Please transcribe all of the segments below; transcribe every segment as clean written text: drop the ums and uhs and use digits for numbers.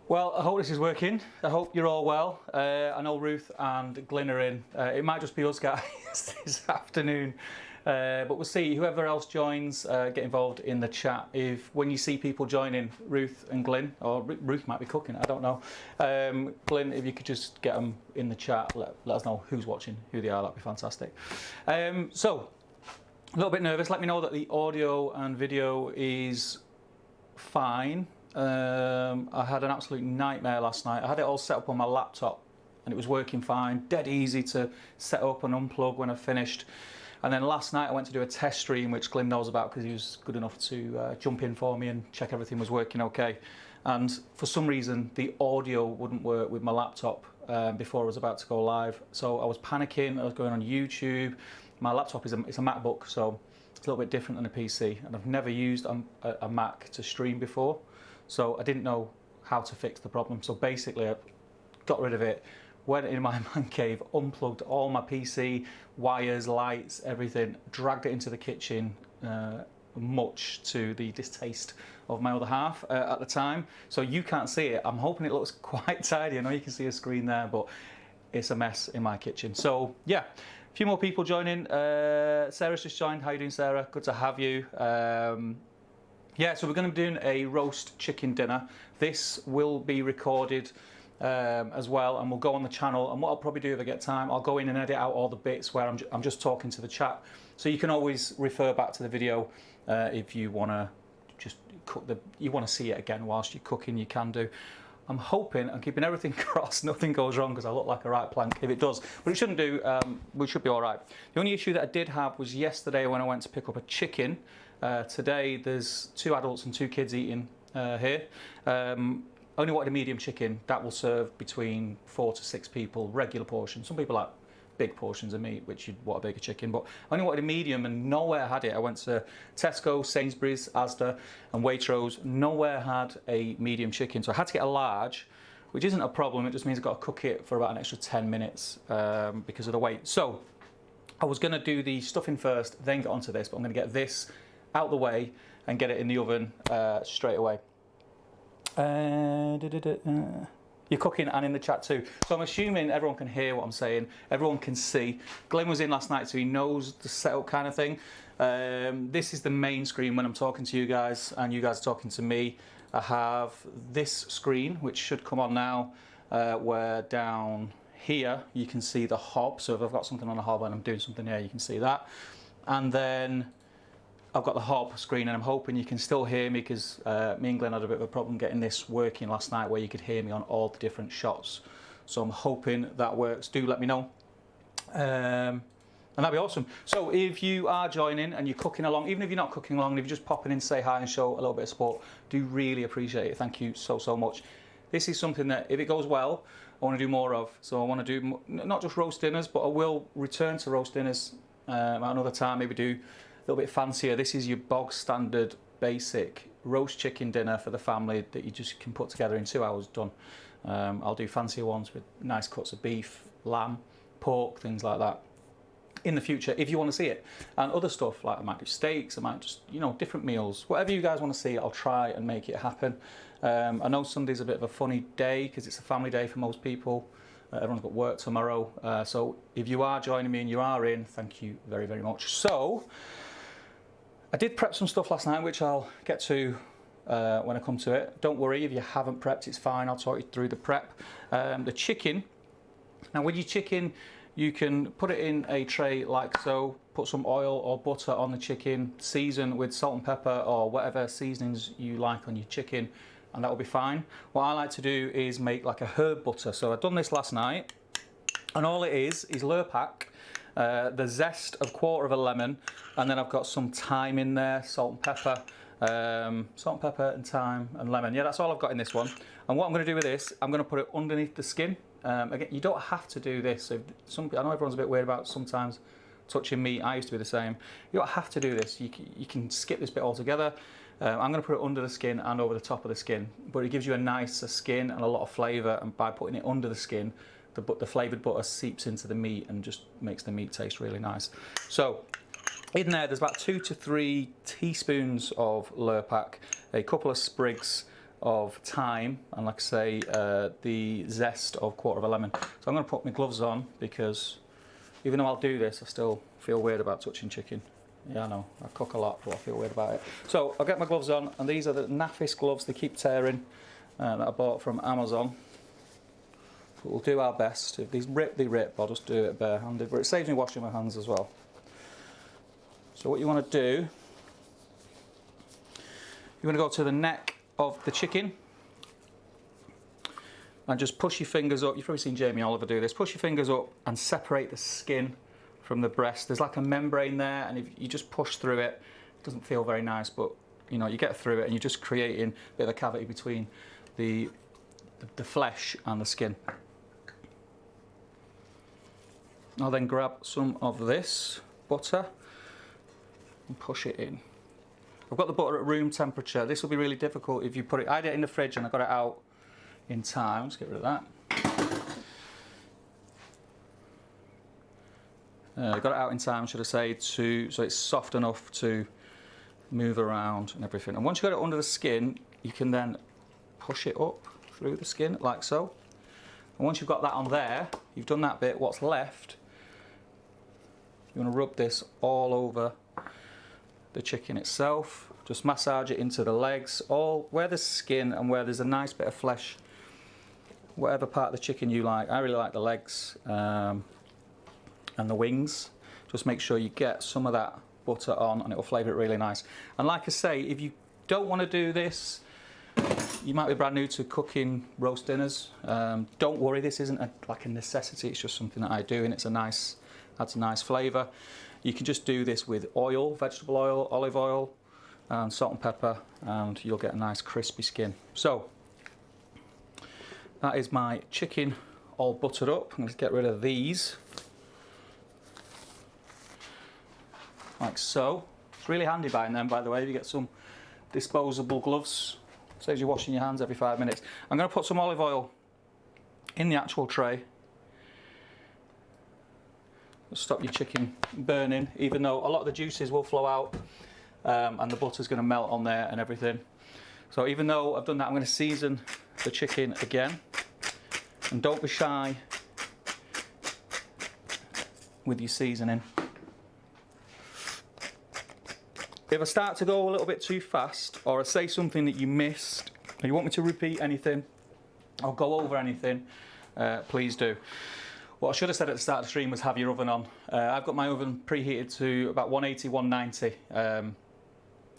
Well, I hope this is working. I hope you're all well. I know Ruth and Glyn are in. It might just be us guys this afternoon, but we'll see. Whoever else joins, get involved in the chat. If when you see people joining, Ruth and Glyn, or Ruth might be cooking, I don't know. Glyn, if you could just get them in the chat, let us know who's watching, who they are, that'd be fantastic. So, a little bit nervous. Let me know that the audio and video is fine. I had an absolute nightmare last night. I had it all set up on my laptop and it was working fine, dead easy to set up and unplug when I finished. And then last night I went to do a test stream, which Glyn knows about because he was good enough to jump in for me and check everything was working okay. And for some reason the audio wouldn't work with my laptop before I was about to go live. So I was panicking, I was going on YouTube. My laptop is it's a MacBook, so it's a little bit different than a PC, and I've never used a Mac to stream before. So I didn't know how to fix the problem. So basically I got rid of it, went in my man cave, unplugged all my PC, wires, lights, everything, dragged it into the kitchen, much to the distaste of my other half at the time. So you can't see it. I'm hoping it looks quite tidy. I know you can see a screen there, but it's a mess in my kitchen. So yeah, a few more people joining. Sarah's just joined. How you doing, Sarah? Good to have you. Yeah, so we're going to be doing a roast chicken dinner. This will be recorded as well, and we'll go on the channel. And what I'll probably do if I get time, I'll go in and edit out all the bits where I'm just talking to the chat. So you can always refer back to the video if you want to just cook you want to see it again whilst you're cooking. You can do. I'm hoping and keeping everything crossed, nothing goes wrong because I look like a right plank if it does. But it shouldn't do. We should be all right. The only issue that I did have was yesterday when I went to pick up a chicken. Today there's 2 adults and 2 kids eating here. Only wanted a medium chicken that will serve between 4 to 6 people, regular portions. Some people like big portions of meat, which you'd want a bigger chicken, but I only wanted a medium and nowhere had it. I went to Tesco, Sainsbury's, Asda and Waitrose. Nowhere had a medium chicken, so I had to get a large, which isn't a problem. It just means I've got to cook it for about an extra 10 minutes because of the weight. So I was going to do the stuffing first, then get onto this, but I'm going to get this out the way and get it in the oven straight away. You're cooking and in the chat too, so I'm assuming everyone can hear what I'm saying, everyone can see. Glenn was in last night, so he knows the setup kind of thing. This is the main screen when I'm talking to you guys and you guys are talking to me. I have this screen which should come on now, where down here you can see the hob. So if I've got something on the hob and I'm doing something here, you can see that. And then I've got the hob screen, and I'm hoping you can still hear me because me and Glenn had a bit of a problem getting this working last night where you could hear me on all the different shots. So I'm hoping that works. Do let me know. And that'd be awesome. So if you are joining and you're cooking along, even if you're not cooking along, if you're just popping in to say hi and show a little bit of support, do really appreciate it. Thank you so much. This is something that if it goes well, I want to do more of. So I want to do not just roast dinners, but I will return to roast dinners at another time, maybe do a little bit fancier. This is your bog standard basic roast chicken dinner for the family that you just can put together in 2 hours, done. I'll do fancier ones with nice cuts of beef, lamb, pork, things like that in the future if you want to see it. And other stuff, like I might do steaks, I might just, you know, different meals, whatever you guys want to see, I'll try and make it happen. I know Sunday's a bit of a funny day because it's a family day for most people. Everyone's got work tomorrow, so if you are joining me and you are in, thank you very much. So I did prep some stuff last night, which I'll get to when I come to it. Don't worry if you haven't prepped, it's fine. I'll talk you through the prep. The chicken. Now with your chicken, you can put it in a tray like so, put some oil or butter on the chicken, season with salt and pepper or whatever seasonings you like on your chicken, and that will be fine. What I like to do is make like a herb butter. So I've done this last night, and all it is Lurpak, the zest of 1/4 of a lemon, and then I've got some thyme in there, salt and pepper, and thyme and lemon. Yeah, that's all I've got in this one. And what I'm going to do with this, I'm going to put it underneath the skin. Again, you don't have to do this. So I know everyone's a bit weird about sometimes touching meat. I used to be the same. You don't have to do this. You can skip this bit altogether. I'm going to put it under the skin and over the top of the skin, but it gives you a nicer skin and a lot of flavour, and by putting it under the skin, the flavoured butter seeps into the meat and just makes the meat taste really nice. So in there's about 2 to 3 teaspoons of Lurpak, a couple of sprigs of thyme and, like I say, the zest of quarter of a lemon. So I'm going to put my gloves on because even though I'll do this, I still feel weird about touching chicken. Yeah, I know, I cook a lot, but I feel weird about it. So I'll get my gloves on, and these are the naffest gloves, they keep tearing, that I bought from Amazon. But we'll do our best. If these rip, they rip. I'll just do it barehanded, but it saves me washing my hands as well. So what you want to do, you want to go to the neck of the chicken and just push your fingers up. You've probably seen Jamie Oliver do this. Push your fingers up and separate the skin from the breast. There's like a membrane there, and if you just push through it, it doesn't feel very nice, but you know, you get through it and you're just creating a bit of a cavity between the flesh and the skin. I'll then grab some of this butter and push it in. I've got the butter at room temperature. This will be really difficult if you put it, I did it in the fridge and I got it out in time. Let's get rid of that. I got it out in time, should I say, so it's soft enough to move around and everything. And once you got it under the skin, you can then push it up through the skin like so. And once you've got that on there, you've done that bit, what's left, you want to rub this all over the chicken itself. Just massage it into the legs, all where there's skin and where there's a nice bit of flesh, whatever part of the chicken you like. I really like the legs and the wings. Just make sure you get some of that butter on and it will flavour it really nice. And like I say, if you don't want to do this, you might be brand new to cooking roast dinners. Don't worry, this isn't like a necessity, it's just something that I do and it's a nice, adds a nice flavour. You can just do this with oil, vegetable oil, olive oil, and salt and pepper, and you'll get a nice crispy skin. So that is my chicken all buttered up. I'm going to get rid of these. Like so. It's really handy buying them, by the way, if you get some disposable gloves. Saves you washing your hands every 5 minutes. I'm going to put some olive oil in the actual tray. Stop your chicken burning, even though a lot of the juices will flow out and the butter's going to melt on there and everything. So even though I've done that, I'm going to season the chicken again. And don't be shy with your seasoning. If I start to go a little bit too fast, or I say something that you missed, or you want me to repeat anything, or go over anything, please do. What I should have said at the start of the stream was have your oven on. I've got my oven preheated to about 180, 190, and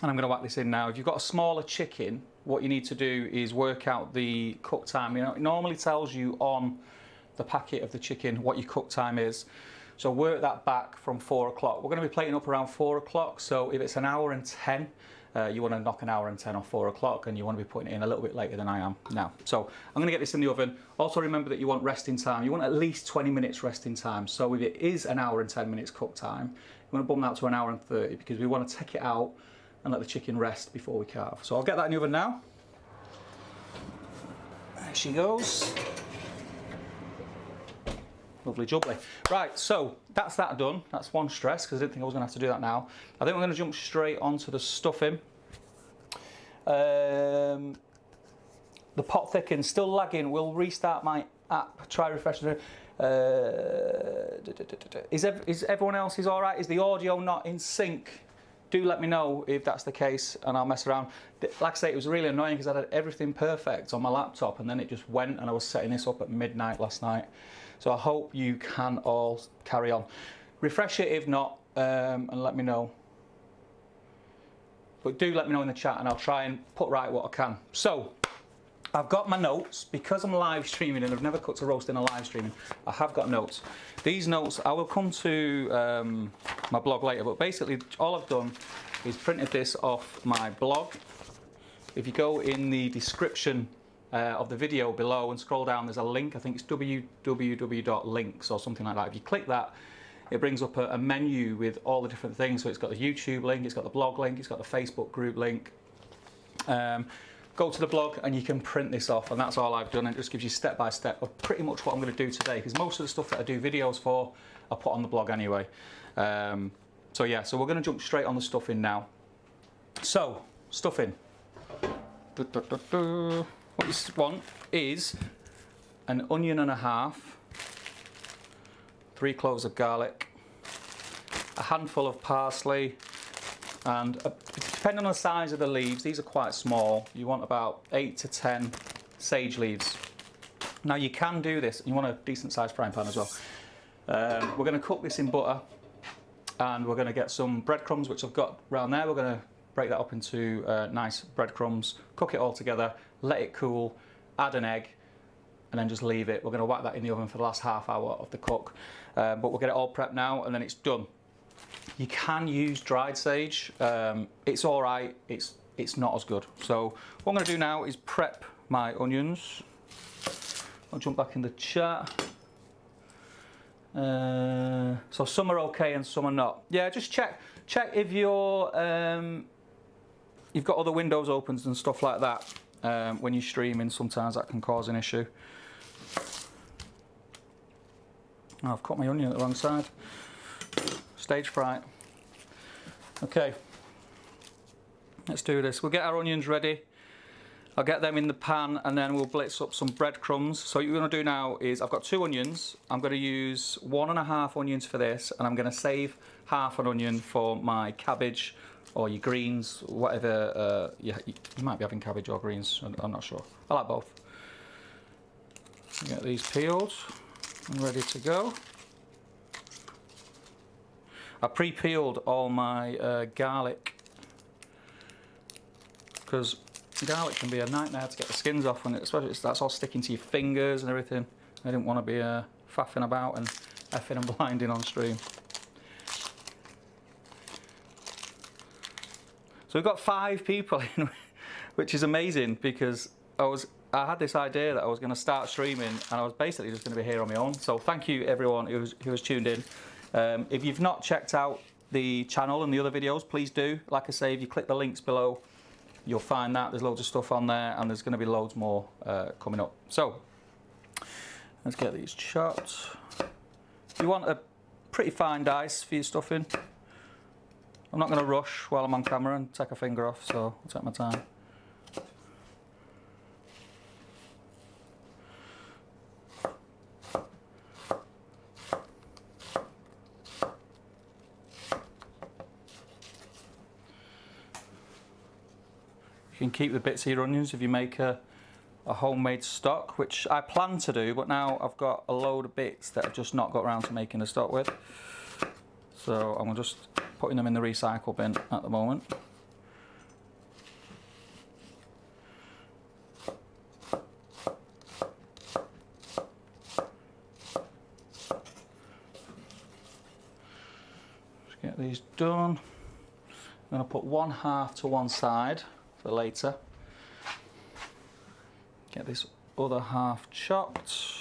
I'm going to whack this in now. If you've got a smaller chicken, what you need to do is work out the cook time. You know, it normally tells you on the packet of the chicken what your cook time is. So work that back from 4 o'clock. We're going to be plating up around 4 o'clock. So if it's an hour and 10, you want to knock an hour and 10 off 4 o'clock, and you want to be putting it in a little bit later than I am now. So I'm going to get this in the oven. Also remember that you want resting time. You want at least 20 minutes resting time. So if it is an hour and 10 minutes cook time, you want to bump that to an hour and 30 because we want to take it out and let the chicken rest before we carve. So I'll get that in the oven now. There she goes. Lovely jubbly. Right, so that's that done. That's one stress because I didn't think I was going to have to do that now. I think we're going to jump straight onto the stuffing. The pot thickens, still lagging. We'll restart my app, try refreshing. Is everyone else's all right? Is the audio not in sync? Do let me know if that's the case and I'll mess around. Like I say, it was really annoying because I had everything perfect on my laptop and then it just went, and I was setting this up at midnight last night. So I hope you can all carry on. Refresh it if not, and let me know. But do let me know in the chat and I'll try and put right what I can. So, I've got my notes. Because I'm live streaming and I've never cooked a roast in a live streaming, I have got notes. These notes, I will come to my blog later, but basically all I've done is printed this off my blog. If you go in the description of the video below and scroll down, there's a link. I think it's www.links or something like that. If you click that, it brings up a menu with all the different things. So it's got the YouTube link, it's got the blog link, it's got the Facebook group link. Go to the blog and you can print this off, and that's all I've done. It just gives you step by step of pretty much what I'm going to do today, because most of the stuff that I do videos for I put on the blog anyway. So yeah, so we're going to jump straight on the stuffing now. So, stuffing. What you want is an onion and a half, 3 cloves of garlic, a handful of parsley, and depending on the size of the leaves, these are quite small, you want about 8 to 10 sage leaves. Now you can do this, you want a decent sized frying pan as well. We're going to cook this in butter, and we're going to get some breadcrumbs, which I've got around there. We're going to break that up into nice breadcrumbs, cook it all together, let it cool, add an egg, and then just leave it. We're going to whack that in the oven for the last half hour of the cook, but we'll get it all prepped now, and then it's done. You can use dried sage. It's all right. It's not as good. So what I'm going to do now is prep my onions. I'll jump back in the chat. So some are okay and some are not. Yeah, just check if you're you've got other windows open and stuff like that. When you're streaming, sometimes that can cause an issue. Oh, I've cut my onion at the wrong side. Stage fright. Okay, let's do this. We'll get our onions ready. I'll get them in the pan, and then we'll blitz up some breadcrumbs. So what you're going to do now is, I've got 2 onions. I'm going to use 1.5 onions for this, and I'm going to save half an onion for my cabbage or your greens, whatever. You might be having cabbage or greens, I'm not sure. I like both. Get these peeled and ready to go. I pre-peeled all my garlic, because garlic can be a nightmare to get the skins off, and especially that's all sticking to your fingers and everything. I didn't want to be faffing about and effing and blinding on stream. So we've got 5 people in, which is amazing, because I had this idea that I was going to start streaming, and I was basically just going to be here on my own. So thank you everyone who was tuned in. If you've not checked out the channel and the other videos, please do. Like I say, if you click the links below, you'll find that there's loads of stuff on there, and there's going to be loads more coming up. So let's get these chopped. You want a pretty fine dice for your stuffing. I'm not going to rush while I'm on camera and take a finger off, so I'll take my time. You can keep the bits of your onions if you make a homemade stock, which I plan to do, but now I've got a load of bits that I've just not got around to making a stock with. So I'm just putting them in the recycle bin at the moment. Just get these done. I'm going to put 1/2 to one side for later. Get this other half chopped.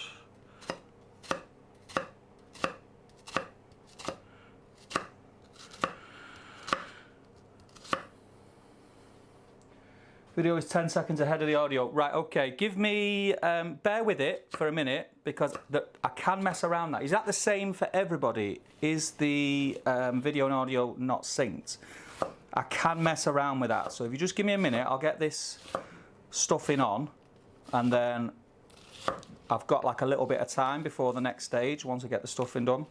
Video is 10 seconds ahead of the audio. Right, okay, give me, bear with it for a minute, because I can mess around that. Is that the same for everybody? Is the video and audio not synced? I can mess around with that. So if you just give me a minute, I'll get this stuffing on, and then I've got like a little bit of time before the next stage once I get the stuffing done.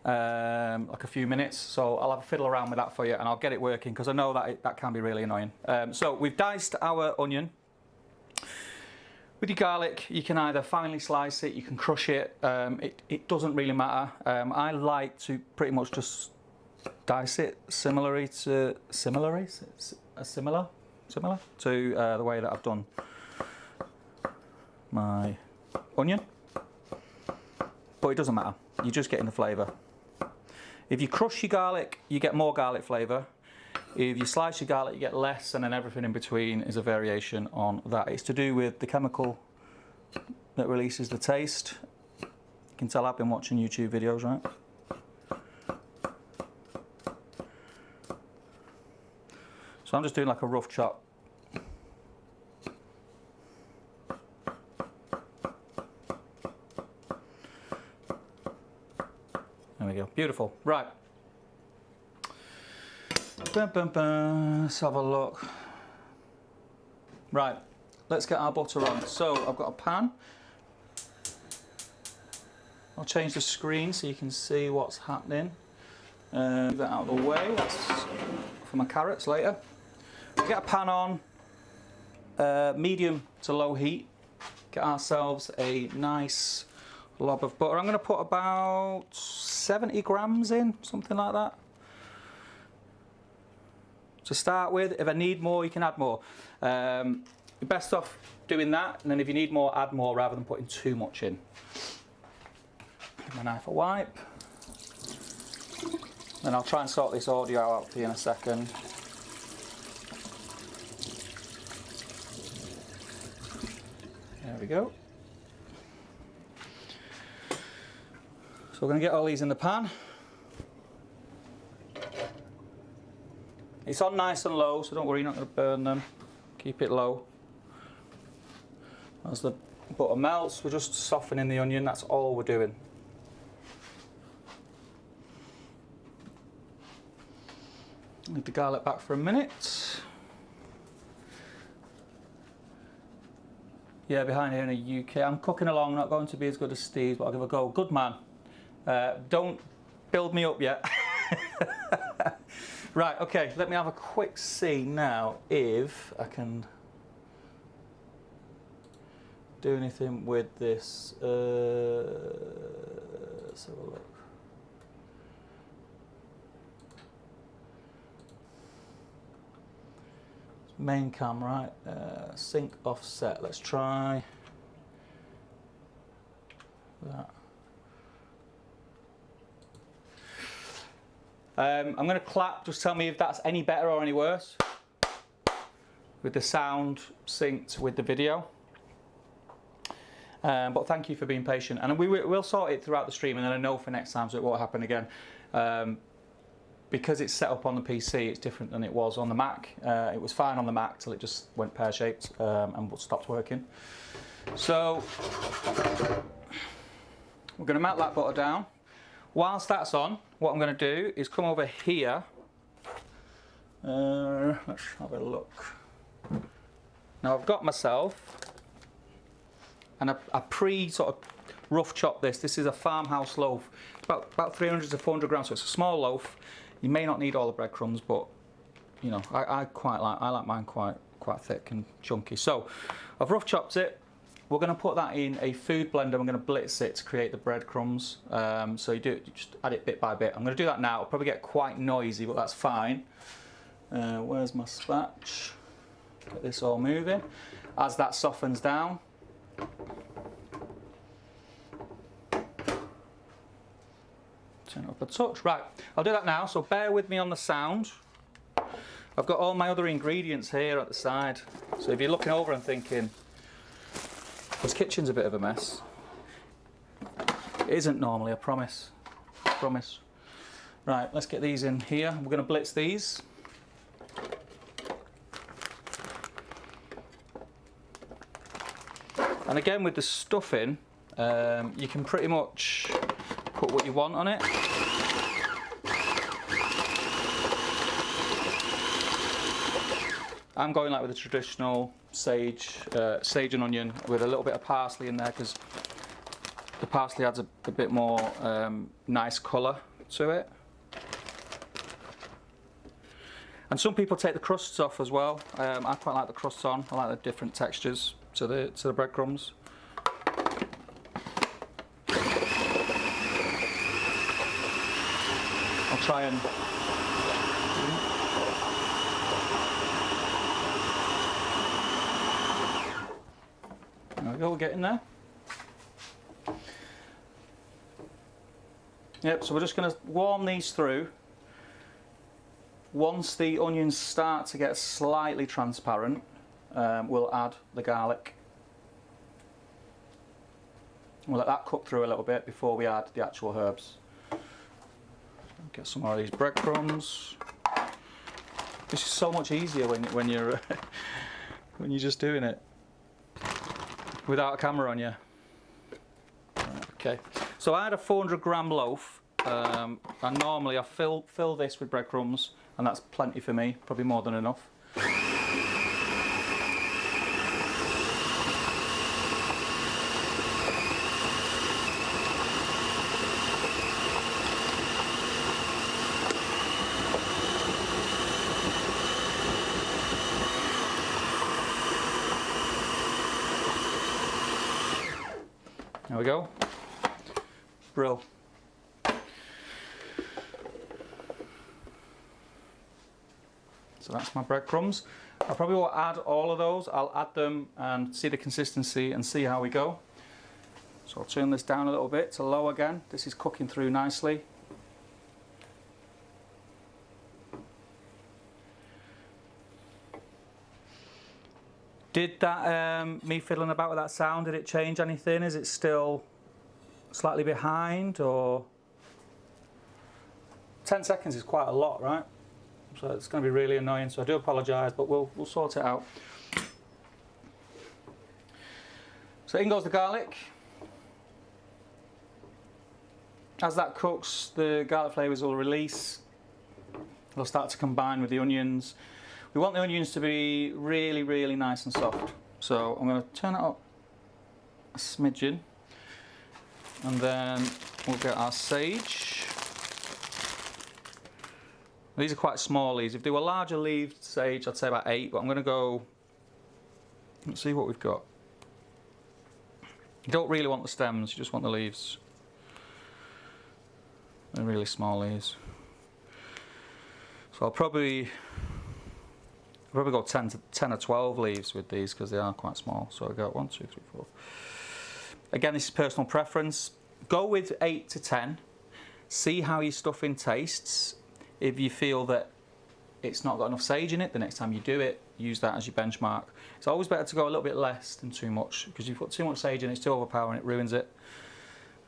Like a few minutes, so I'll have a fiddle around with that for you, and I'll get it working, because I know that that can be really annoying. So we've diced our onion. With your garlic, you can either finely slice it, you can crush it. It doesn't really matter. I like to pretty much just dice it similar to the way that I've done my onion, but it doesn't matter. You're just getting the flavour. If you crush your garlic, you get more garlic flavour. If you slice your garlic, you get less, and then everything in between is a variation on that. It's to do with the chemical that releases the taste. You can tell I've been watching YouTube videos, right? So I'm just doing like a rough chop. There we go, beautiful. Right. Let's have a look. Right, let's get our butter on. So I've got a pan. I'll change the screen so you can see what's happening. Move that out of the way, that's for my carrots later. Get a pan on, medium to low heat. Get ourselves a nice lob of butter. I'm going to put about 70 grams in, something like that. To start with, if I need more, you can add more. You're best off doing that, and then if you need more, add more rather than putting too much in. Give my knife a wipe. Then I'll try and sort this audio out for you in a second. There we go. So we're going to get all these in the pan. It's on nice and low, so don't worry, you're not going to burn them. Keep it low. As the butter melts, we're just softening the onion, that's all we're doing. Leave the garlic back for a minute. Yeah, behind here in the UK. I'm cooking along, not going to be as good as Steve's, but I'll give it a go. Good man. Don't build me up yet. Right, okay, let me have a quick see now if I can do anything with this. Let's have a look. Main cam, right? Sync offset. Let's try that. I'm going to clap. Just tell me if that's any better or any worse. With the sound synced with the video. But thank you for being patient, and we'll sort it throughout the stream, and then I know for next time so it won't happen again. Because it's set up on the PC, it's different than it was on the Mac. It was fine on the Mac till it just went pear-shaped and stopped working. So we're going to melt that butter down. Whilst that's on, what I'm going to do is come over here. Let's have a look. Now I've got myself, and I pre-sort of rough chop this. This is a farmhouse loaf. It's about 300 to 400 grams, so it's a small loaf. You may not need all the breadcrumbs, but you know, I like mine quite thick and chunky. So I've rough chopped it. We're going to put that in a food blender. I'm going to blitz it to create the breadcrumbs. So you just add it bit by bit. I'm going to do that now. It'll probably get quite noisy, but that's fine. Where's my spatch? Get this all moving. As that softens down, turn it up a touch. Right, I'll do that now, so bear with me on the sound. I've got all my other ingredients here at the side. So if you're looking over and thinking, this kitchen's a bit of a mess. It isn't normally, I promise. I promise. Right, let's get these in here. We're going to blitz these. And again, with the stuffing, you can pretty much put what you want on it. I'm going like with a traditional sage and onion with a little bit of parsley in there, because the parsley adds a bit more nice colour to it. And some people take the crusts off as well. I quite like the crusts on. I like the different textures to the breadcrumbs. I'll try and there we go, we're getting there. Yep, so we're just going to warm these through. Once the onions start to get slightly transparent, we'll add the garlic. We'll let that cook through a little bit before we add the actual herbs. Get some more of these breadcrumbs. This is so much easier when you're when you're just doing it without a camera on you. Okay, so I had a 400 gram loaf, and normally I fill this with breadcrumbs, and that's plenty for me, probably more than enough. we go. Brill. So that's my breadcrumbs. I probably won't add all of those. I'll add them and see the consistency and see how we go. So I'll turn this down a little bit to low again. This is cooking through nicely. Did that, me fiddling about with that sound, did it change anything? Is it still slightly behind, or? 10 seconds is quite a lot, right? So it's going to be really annoying, so I do apologise, but we'll sort it out. So in goes the garlic. As that cooks, the garlic flavours will release. They'll start to combine with the onions. We want the onions to be really, really nice and soft. So I'm going to turn it up a smidgen, and then we'll get our sage. These are quite small leaves. If they were larger leaved sage, I'd say about 8, but I'm going to go, let's see what we've got. You don't really want the stems, you just want the leaves. They're really small leaves. So I'll probably go 10 or 12 leaves with these because they are quite small. So I got 1, 2, 3, 4. Again, this is personal preference. Go with 8 to 10. See how your stuffing tastes. If you feel that it's not got enough sage in it, the next time you do it, use that as your benchmark. It's always better to go a little bit less than too much, because if you put too much sage in, it's too overpowering, it ruins it.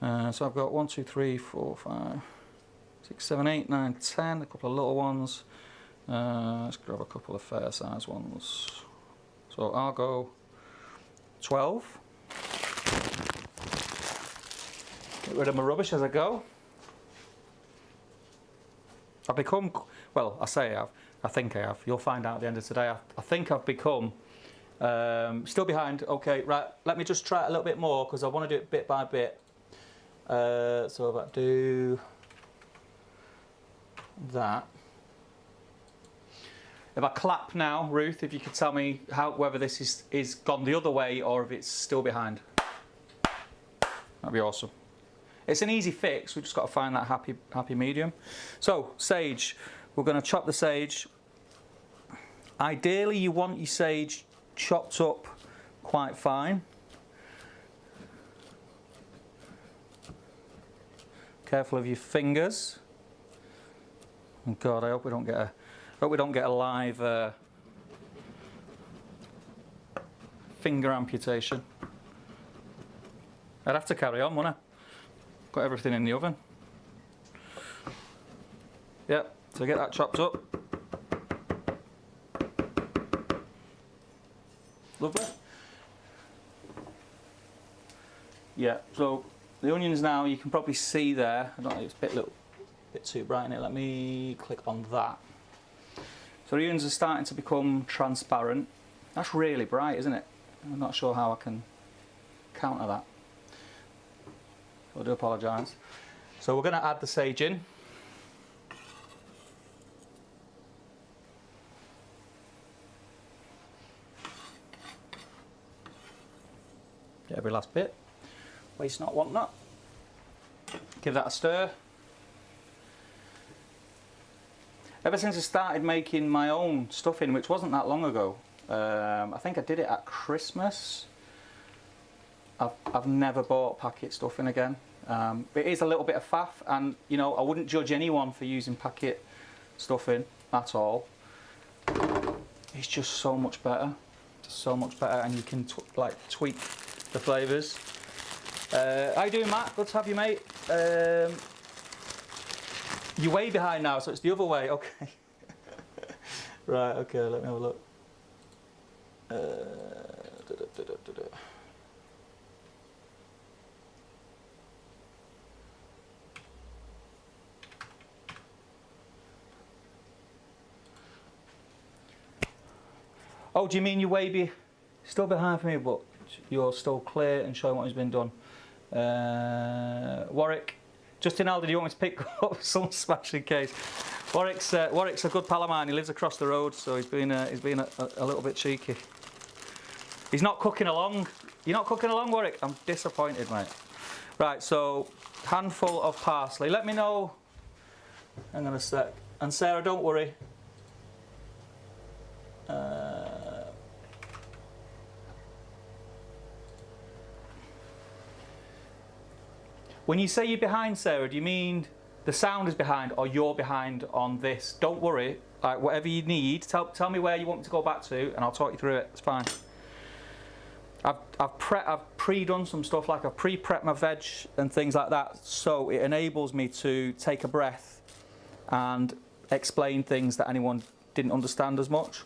So I've got 1, 2, 3, 4, 5, 6, 7, 8, 9, 10, a couple of little ones. Let's grab a couple of fair size ones. So I'll go 12. Get rid of my rubbish as I go. I've become, well, I say I have, I think I have. You'll find out at the end of today. I think I've become, still behind. Okay, right, let me just try it a little bit more because I want to do it bit by bit. So if I do that. If I clap now, Ruth, if you could tell me whether this is gone the other way or if it's still behind. That'd be awesome. It's an easy fix, we've just got to find that happy medium. So, sage. We're going to chop the sage. Ideally, you want your sage chopped up quite fine. Careful of your fingers. Oh God, I hope we don't get a live finger amputation. I'd have to carry on, wouldn't I? Got everything in the oven. Yep, so get that chopped up. Lovely. Yeah, so the onions now, you can probably see there. I don't know, it's a bit too bright in it. Let me click on that. So the onions are starting to become transparent. That's really bright, isn't it? I'm not sure how I can counter that. I do apologise. So we're going to add the sage in. Get every last bit. Waste not, want not. Give that a stir. Ever since I started making my own stuffing, which wasn't that long ago, I think I did it at Christmas. I've never bought packet stuffing again. It is a little bit of faff, and you know, I wouldn't judge anyone for using packet stuffing at all. It's just so much better, and you can tweak the flavours. How you doing, Matt? Good to have you, mate. You're way behind now, so it's the other way. Okay. Right. Okay. Let me have a look. Oh, do you mean you're still behind for me, but you're still clear and showing what has been done? Warwick, Justin Alder, do you want me to pick up some smashing case? Warwick's a good pal of mine. He lives across the road, so he's been a little bit cheeky. He's not cooking along. You're not cooking along, Warwick? I'm disappointed, mate. Right, so handful of parsley. Let me know. Hang on a sec. And Sarah, don't worry. When you say you're behind, Sarah, do you mean the sound is behind or you're behind on this? Don't worry. Like, whatever you need, tell me where you want me to go back to, and I'll talk you through it. It's fine. I've pre-done some stuff, like I've pre-prepped my veg and things like that, so it enables me to take a breath and explain things that anyone didn't understand as much.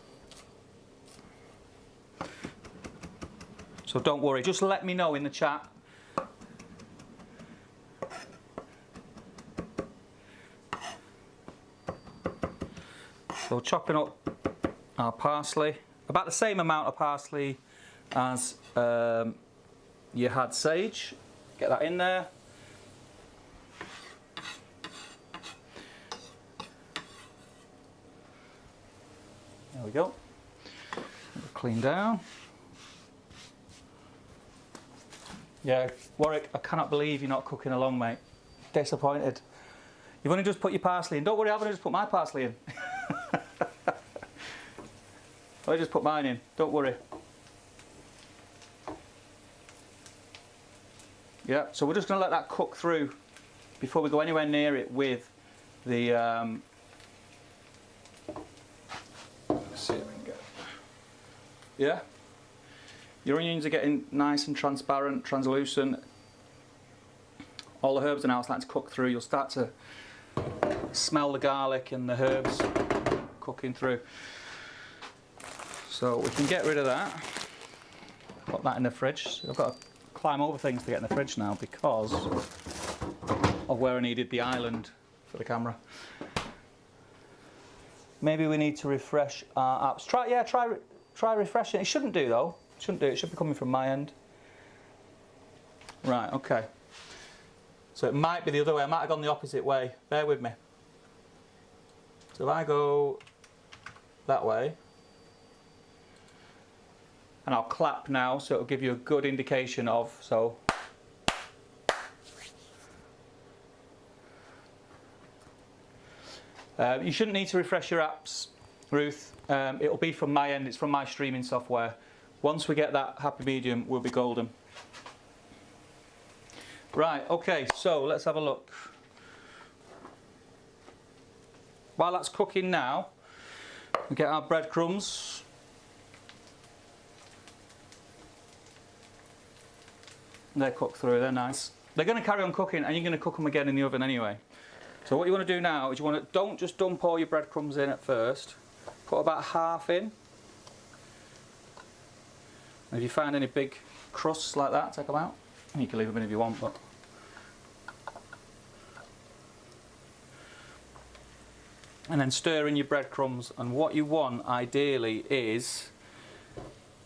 So don't worry, just let me know in the chat. So chopping up our parsley, about the same amount of parsley as you had sage. Get that in there. There we go. Clean down. Yeah, Warwick, I cannot believe you're not cooking along, mate. Disappointed. You've only just put your parsley in. Don't worry, I've only just put my parsley in. I just put mine in. Don't worry. Yeah, so we're just going to let that cook through before we go anywhere near it with the. Let's see if we can get. Yeah. Your onions are getting nice and transparent, translucent. All the herbs are now starting to cook through. You'll start to smell the garlic and the herbs cooking through. So we can get rid of that. Put that in the fridge. So I've got to climb over things to get in the fridge now because of where I needed the island for the camera. Maybe we need to refresh our apps. Try refreshing. It shouldn't do though. It shouldn't do. It should be coming from my end. Right. Okay. So it might be the other way. I might have gone the opposite way. Bear with me. So if I go that way, and I'll clap now, so it'll give you a good indication of. So. You shouldn't need to refresh your apps, Ruth. It'll be from my end. It's from my streaming software. Once we get that happy medium, we'll be golden. Right, okay, so let's have a look. While that's cooking now, we get our breadcrumbs. They're cooked through, they're nice. They're going to carry on cooking and you're going to cook them again in the oven anyway. So what you want to do now is don't just dump all your breadcrumbs in at first. Put about half in. And if you find any big crusts like that, take them out. You can leave them in if you want, but. And then stir in your breadcrumbs, and what you want ideally is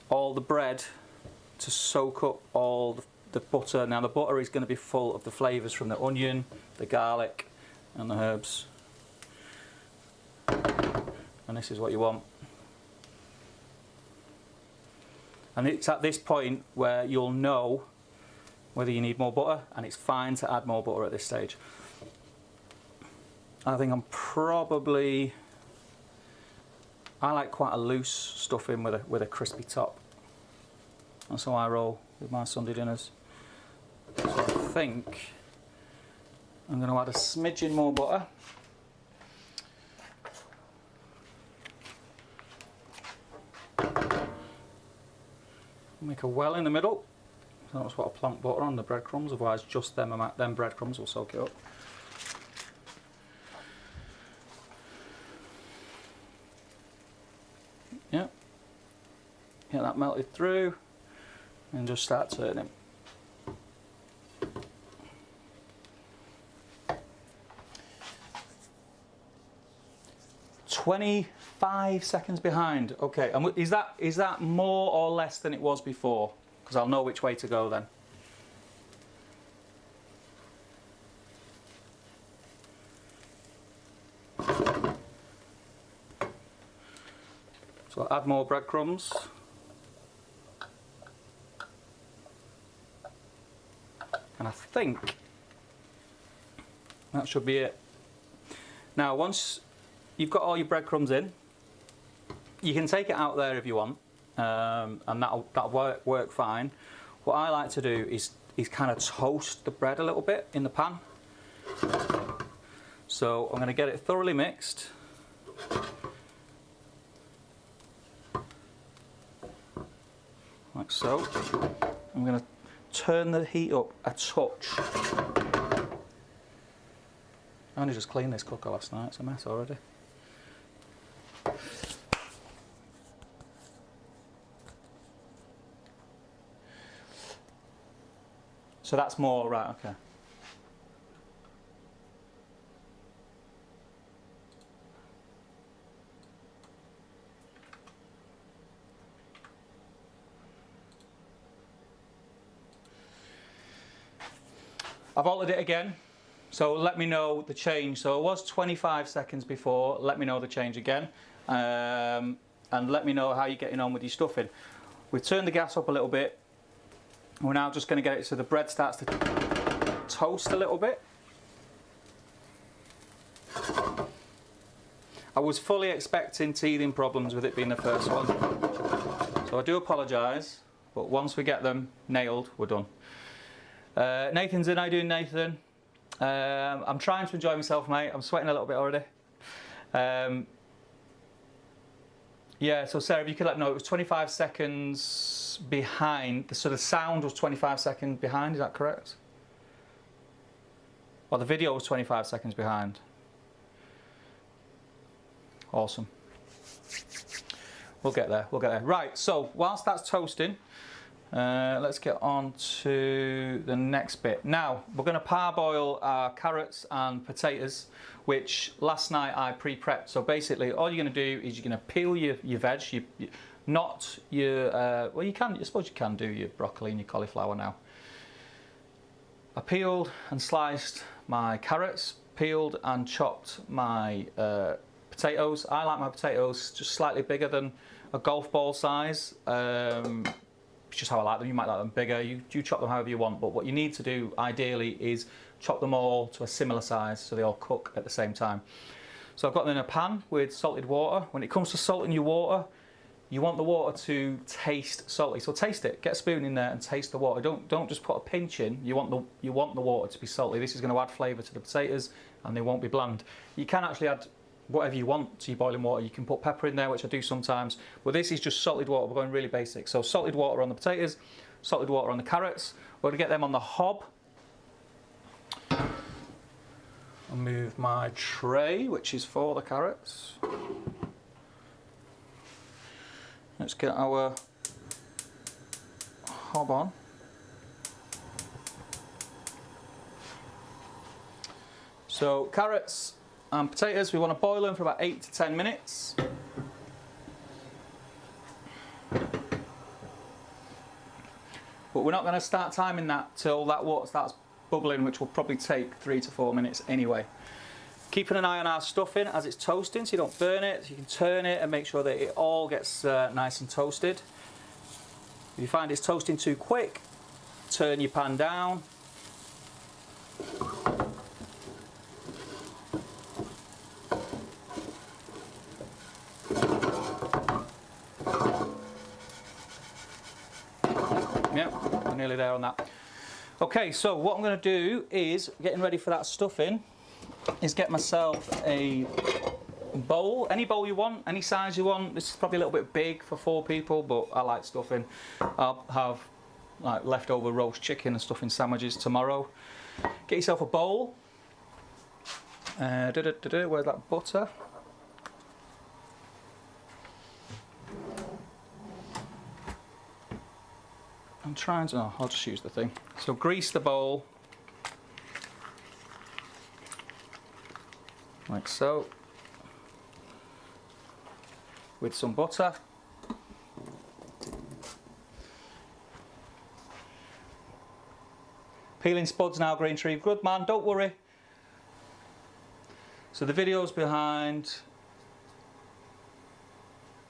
all the bread to soak up all the butter. Now the butter is going to be full of the flavours from the onion, the garlic and the herbs, and this is what you want. And it's at this point where you'll know whether you need more butter, and it's fine to add more butter at this stage. I think I like quite a loose stuffing with a crispy top. That's how I roll with my Sunday dinners. So I think I'm going to add a smidgen more butter. Make a well in the middle. So that's what I plonk butter on the breadcrumbs, otherwise just them breadcrumbs will soak it up. Yeah. Get that melted through and just start turning. 25 seconds behind. Okay, and is that more or less than it was before? Because I'll know which way to go then. So I'll add more breadcrumbs. And I think that should be it. Now, once you've got all your breadcrumbs in, you can take it out there if you want, and that'll work fine. What I like to do is kind of toast the bread a little bit in the pan. So I'm going to get it thoroughly mixed. Like so. I'm going to turn the heat up a touch. I only just cleaned this cooker last night, it's a mess already. So that's more, right, okay. I've altered it again, so let me know the change. So it was 25 seconds before, let me know the change again. And let me know how you're getting on with your stuffing. We've turned the gas up a little bit. We're now just going to get it so the bread starts to toast a little bit. I was fully expecting teething problems with it being the first one. So I do apologise, but once we get them nailed, we're done. Nathan's in. How you doing, Nathan? I'm trying to enjoy myself, mate. I'm sweating a little bit already. Yeah, so Sarah, if you could let me know, it was 25 seconds behind. So the sound was 25 seconds behind, is that correct? Well, the video was 25 seconds behind. Awesome. We'll get there, we'll get there. Right, so whilst that's toasting, let's get on to the next bit. Now, we're going to parboil our carrots and potatoes, which last night I pre-prepped. So basically, all you're going to do is you're going to peel your veg, not your, well, you can, I suppose you can do your broccoli and your cauliflower now. I peeled and sliced my carrots, peeled and chopped my potatoes. I like my potatoes just slightly bigger than a golf ball size. It's just how I like them. You might like them bigger. You chop them however you want, but what you need to do ideally is chop them all to a similar size so they all cook at the same time. So I've got them in a pan with salted water. When it comes to salting your water, you want the water to taste salty. So taste it. Get a spoon in there and taste the water. Don't just put a pinch in. You want the water to be salty. This is going to add flavour to the potatoes and they won't be bland. You can actually add whatever you want to your boiling water. You can put pepper in there, which I do sometimes, but this is just salted water. We're going really basic. So salted water on the potatoes, salted water on the carrots. We're going to get them on the hob. I'll move my tray, which is for the carrots. Let's get our hob on. So carrots and potatoes, we want to boil them for about 8 to 10 minutes. But we're not going to start timing that till that water starts bubbling, which will probably take 3 to 4 minutes anyway. Keeping an eye on our stuffing as it's toasting so you don't burn it. So you can turn it and make sure that it all gets nice and toasted. If you find it's toasting too quick, turn your pan down. Yep, we're nearly there on that. Okay, so what I'm going to do is, getting ready for that stuffing, is get myself a bowl, any bowl you want, any size you want. This is probably a little bit big for 4 people, but I like stuffing. I'll have like leftover roast chicken and stuffing sandwiches tomorrow. Get yourself a bowl. Where's that butter? I'm trying to, oh, I'll just use the thing. So grease the bowl. Like so. With some butter. Peeling spuds now, Green Tree. Good man, don't worry. So the video's behind.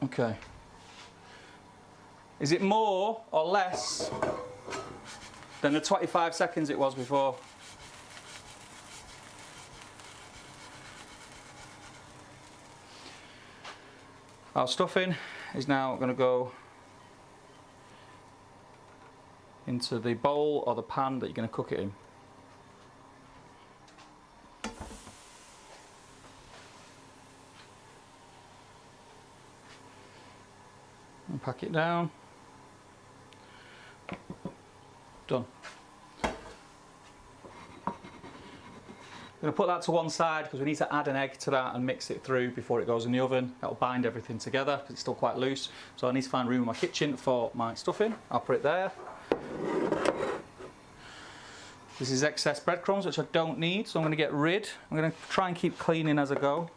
Okay. Is it more or less than the 25 seconds it was before. Our stuffing is now going to go into the bowl or the pan that you're going to cook it in. And pack it down. Done. I'm going to put that to one side because we need to add an egg to that and mix it through before it goes in the oven. That'll bind everything together because it's still quite loose. So I need to find room in my kitchen for my stuffing. I'll put it there. This is excess breadcrumbs which I don't need, so I'm going to get rid. I'm going to try and keep cleaning as I go.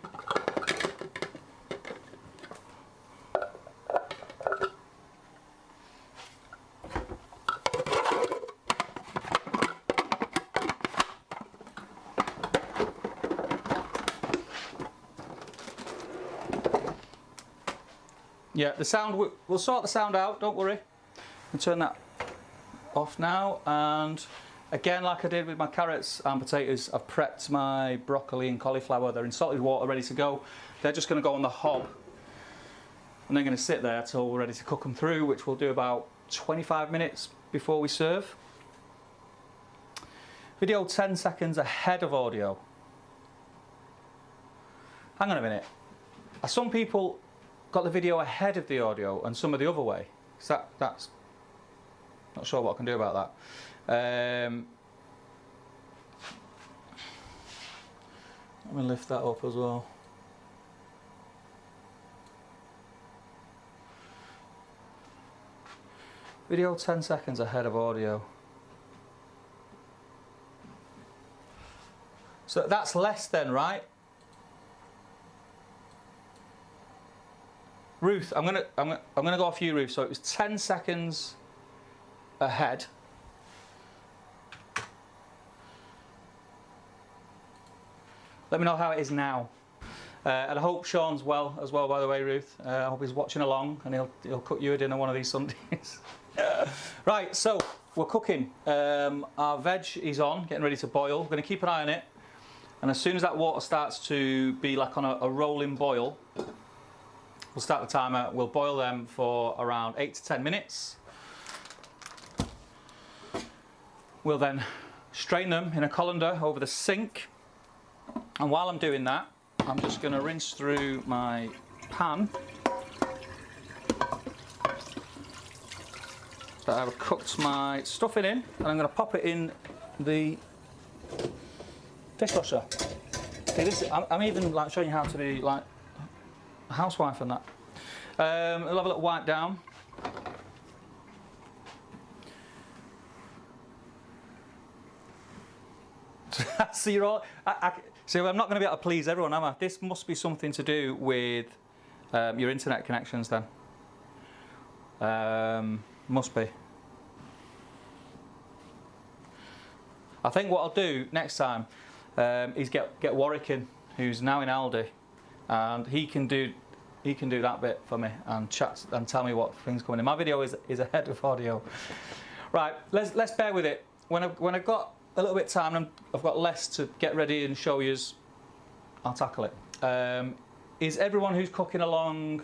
Yeah, the sound, we'll sort the sound out, don't worry. I'll turn that off now, and again, like I did with my carrots and potatoes, I've prepped my broccoli and cauliflower. They're in salted water, ready to go. They're just going to go on the hob, and they're going to sit there till we're ready to cook them through, which we'll do about 25 minutes before we serve. Video 10 seconds ahead of audio. Hang on a minute. Some people got the video ahead of the audio and some of the other way. So that's not sure what I can do about that. Let me lift that up as well. Video 10 seconds ahead of audio. So that's less then, right? Ruth, I'm gonna go off you, Ruth. So it was 10 seconds ahead. Let me know how it is now. And I hope Sean's well as well, by the way, Ruth. I hope he's watching along and he'll cook you a dinner one of these Sundays. Right, so we're cooking. Our veg is on, getting ready to boil. We're going to keep an eye on it. And as soon as that water starts to be like on a rolling boil, we'll start the timer. We'll boil them for around 8 to 10 minutes. We'll then strain them in a colander over the sink. And while I'm doing that, I'm just going to rinse through my pan that I've cooked my stuffing in, and I'm going to pop it in the dishwasher. See, this, I'm even like showing you how to be like a housewife and that. I'll have a little wipe down. So you're all. So I'm not going to be able to please everyone, am I? This must be something to do with your internet connections then. Must be. I think what I'll do next time is get Warwick in, who's now in Aldi, and he can do that bit for me and chat and tell me what things coming in. My video is ahead of audio. Right, let's bear with it. When I've got a little bit of time and I've got less to get ready and show you, I'll tackle it. Is everyone who's cooking along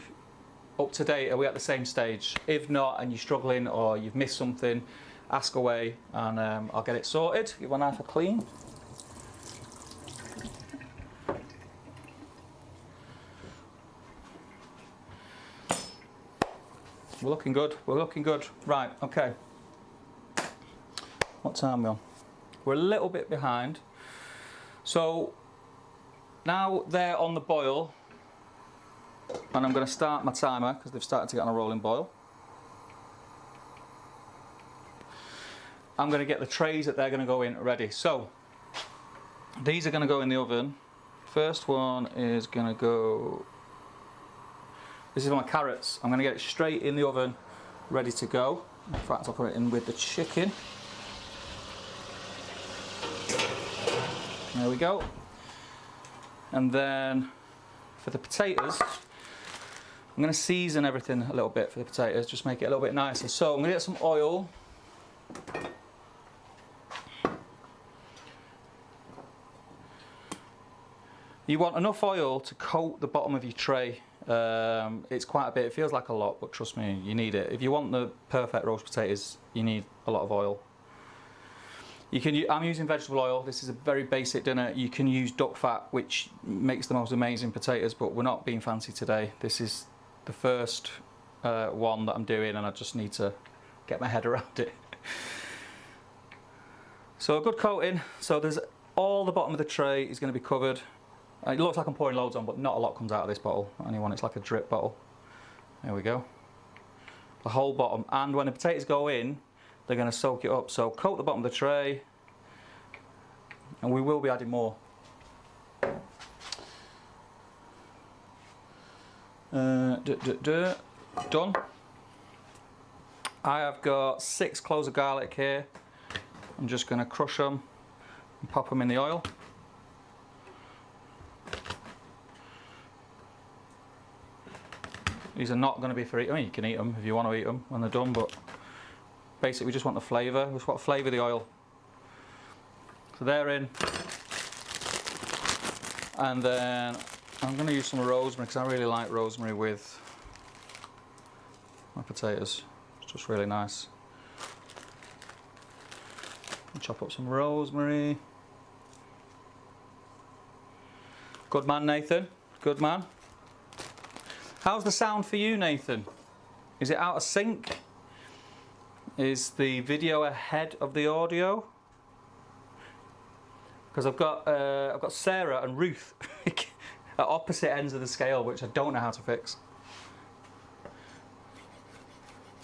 up to date? Are we at the same stage? If not, and you're struggling or you've missed something, ask away and I'll get it sorted. Give one knife a clean. We're looking good. We're looking good. Right, okay. What time are we on? We're a little bit behind. So now they're on the boil, and I'm going to start my timer because they've started to get on a rolling boil. I'm going to get the trays that they're going to go in ready. So these are going to go in the oven. First one is going to go. This is my carrots. I'm going to get it straight in the oven, ready to go. In fact, I'll put it in with the chicken. There we go. And then for the potatoes, I'm going to season everything a little bit for the potatoes, just make it a little bit nicer. So I'm going to get some oil. You want enough oil to coat the bottom of your tray. It's quite a bit, it feels like a lot, but trust me, you need it. If you want the perfect roast potatoes, you need a lot of oil. I'm using vegetable oil. This is a very basic dinner. You can use duck fat, which makes the most amazing potatoes, but we're not being fancy today. This is the first one that I'm doing, and I just need to get my head around it. So a good coating. So there's all the bottom of the tray is going to be covered. It looks like I'm pouring loads on, but not a lot comes out of this bottle. Anyone, it's like a drip bottle. There we go. The whole bottom. And when the potatoes go in, they're going to soak it up. So coat the bottom of the tray, and we will be adding more. Done. I have got 6 cloves of garlic here. I'm just going to crush them and pop them in the oil. These are not going to be for eating. I mean, you can eat them if you want to eat them when they're done, but basically we just want the flavour. We just want to flavour the oil. So they're in. And then I'm going to use some rosemary because I really like rosemary with my potatoes. It's just really nice. Chop up some rosemary. Good man, Nathan. Good man. How's the sound for you, Nathan? Is it out of sync? Is the video ahead of the audio? Because I've got Sarah and Ruth at opposite ends of the scale, which I don't know how to fix.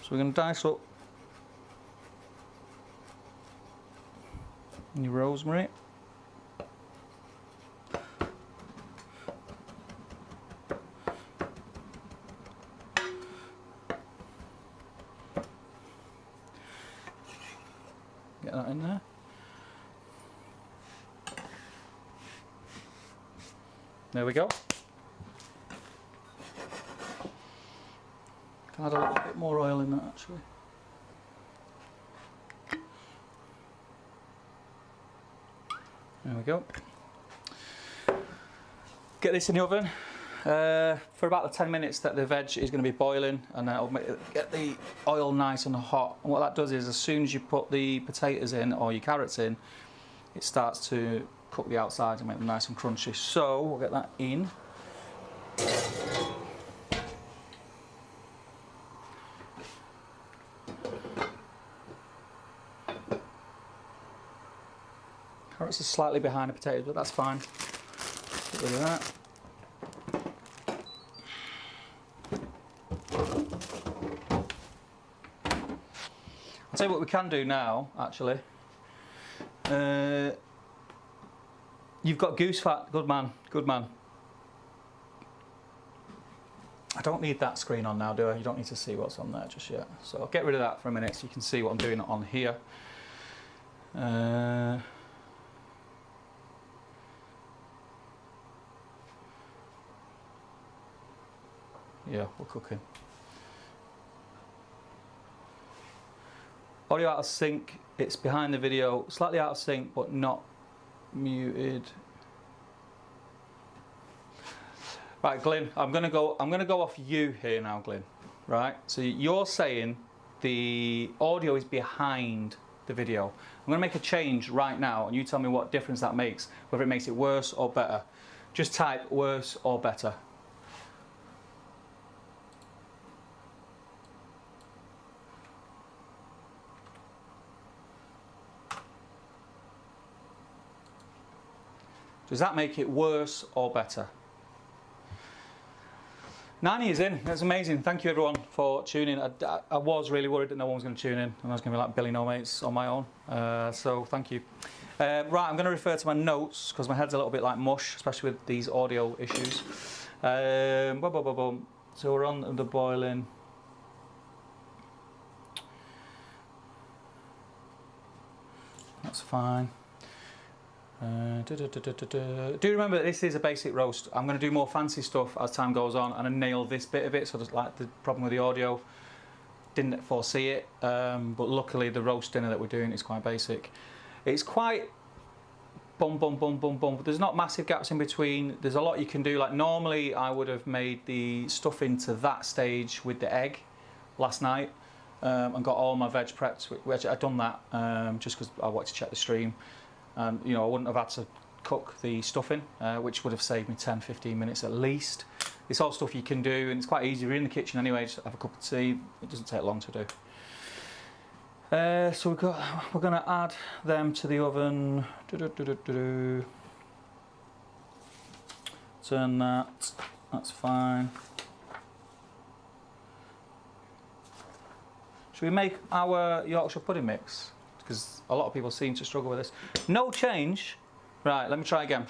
So we're going to dice up your rosemary. Get that in there. There we go. Can add a little bit more oil in that actually. There we go. Get this in the oven for about the 10 minutes that the veg is going to be boiling, and then it'll get the oil nice and hot. And what that does is, as soon as you put the potatoes in or your carrots in, it starts to cook the outside and make them nice and crunchy. So we'll get that in. Carrots are slightly behind the potatoes, but that's fine. Get rid of that. I'll tell you what we can do now, actually. You've got goose fat, good man, good man. I don't need that screen on now, do I? You don't need to see what's on there just yet. So I'll get rid of that for a minute so you can see what I'm doing on here. Yeah, we're cooking. Audio out of sync. It's behind the video, slightly out of sync, but not muted. Right, Glyn, I'm gonna go off you here now, Glyn. Right? So you're saying the audio is behind the video. I'm gonna make a change right now, and you tell me what difference that makes, whether it makes it worse or better. Just type worse or better. Does that make it worse or better? 90 is in. That's amazing. Thank you everyone for tuning. I was really worried that no one was going to tune in, and I was going to be like Billy No Mates on my own. So thank you. Right, I'm going to refer to my notes because my head's a little bit like mush, especially with these audio issues. So we're on the boiling. That's fine. Do remember that this is a basic roast. I'm going to do more fancy stuff as time goes on, and I nail this bit of it. So just like the problem with the audio, didn't foresee it, but luckily the roast dinner that we're doing is quite basic. It's quite bum, bum, bum, bum, bum. There's not massive gaps in between. There's a lot you can do. Like normally I would have made the stuffing to that stage with the egg last night and got all my veg prepped, which I'd done that just because I wanted to check the stream. You know, I wouldn't have had to cook the stuffing, which would have saved me 10-15 minutes at least. It's all stuff you can do, and it's quite easy. We're in the kitchen anyway, just have a cup of tea. It doesn't take long to do. So we're going to add them to the oven. Turn that, that's fine. Should we make our Yorkshire pudding mix? Because a lot of people seem to struggle with this. No change. Right, let me try again.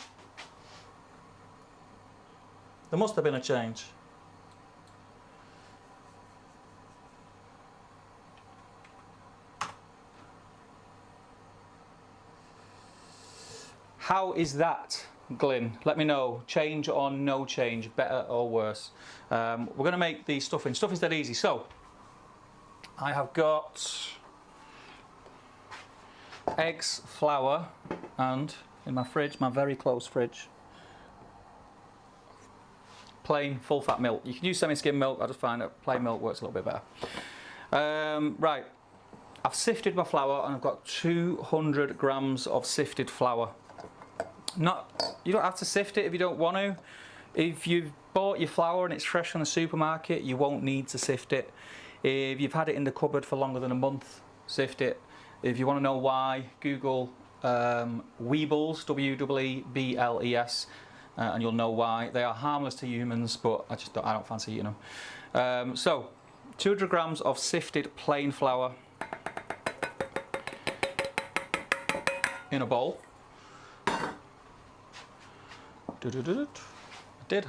There must have been a change. How is that, Glyn? Let me know. Change or no change, better or worse. We're going to make the stuffing. Stuffing's dead easy. So, I have got eggs, flour, and in my fridge, my very close fridge, plain full fat milk. You can use semi-skim milk. I just find that plain milk works a little bit better. Right, I've sifted my flour and I've got 200 grams of sifted flour. You don't have to sift it if you don't want to. If you've bought your flour and it's fresh from the supermarket, you won't need to sift it. If you've had it in the cupboard for longer than a month, sift it. If you want to know why, Google Weebles, W-E-E-B-L-E-S, and you'll know why. They are harmless to humans, but I don't fancy eating them. So, 200 grams of sifted plain flour in a bowl. I did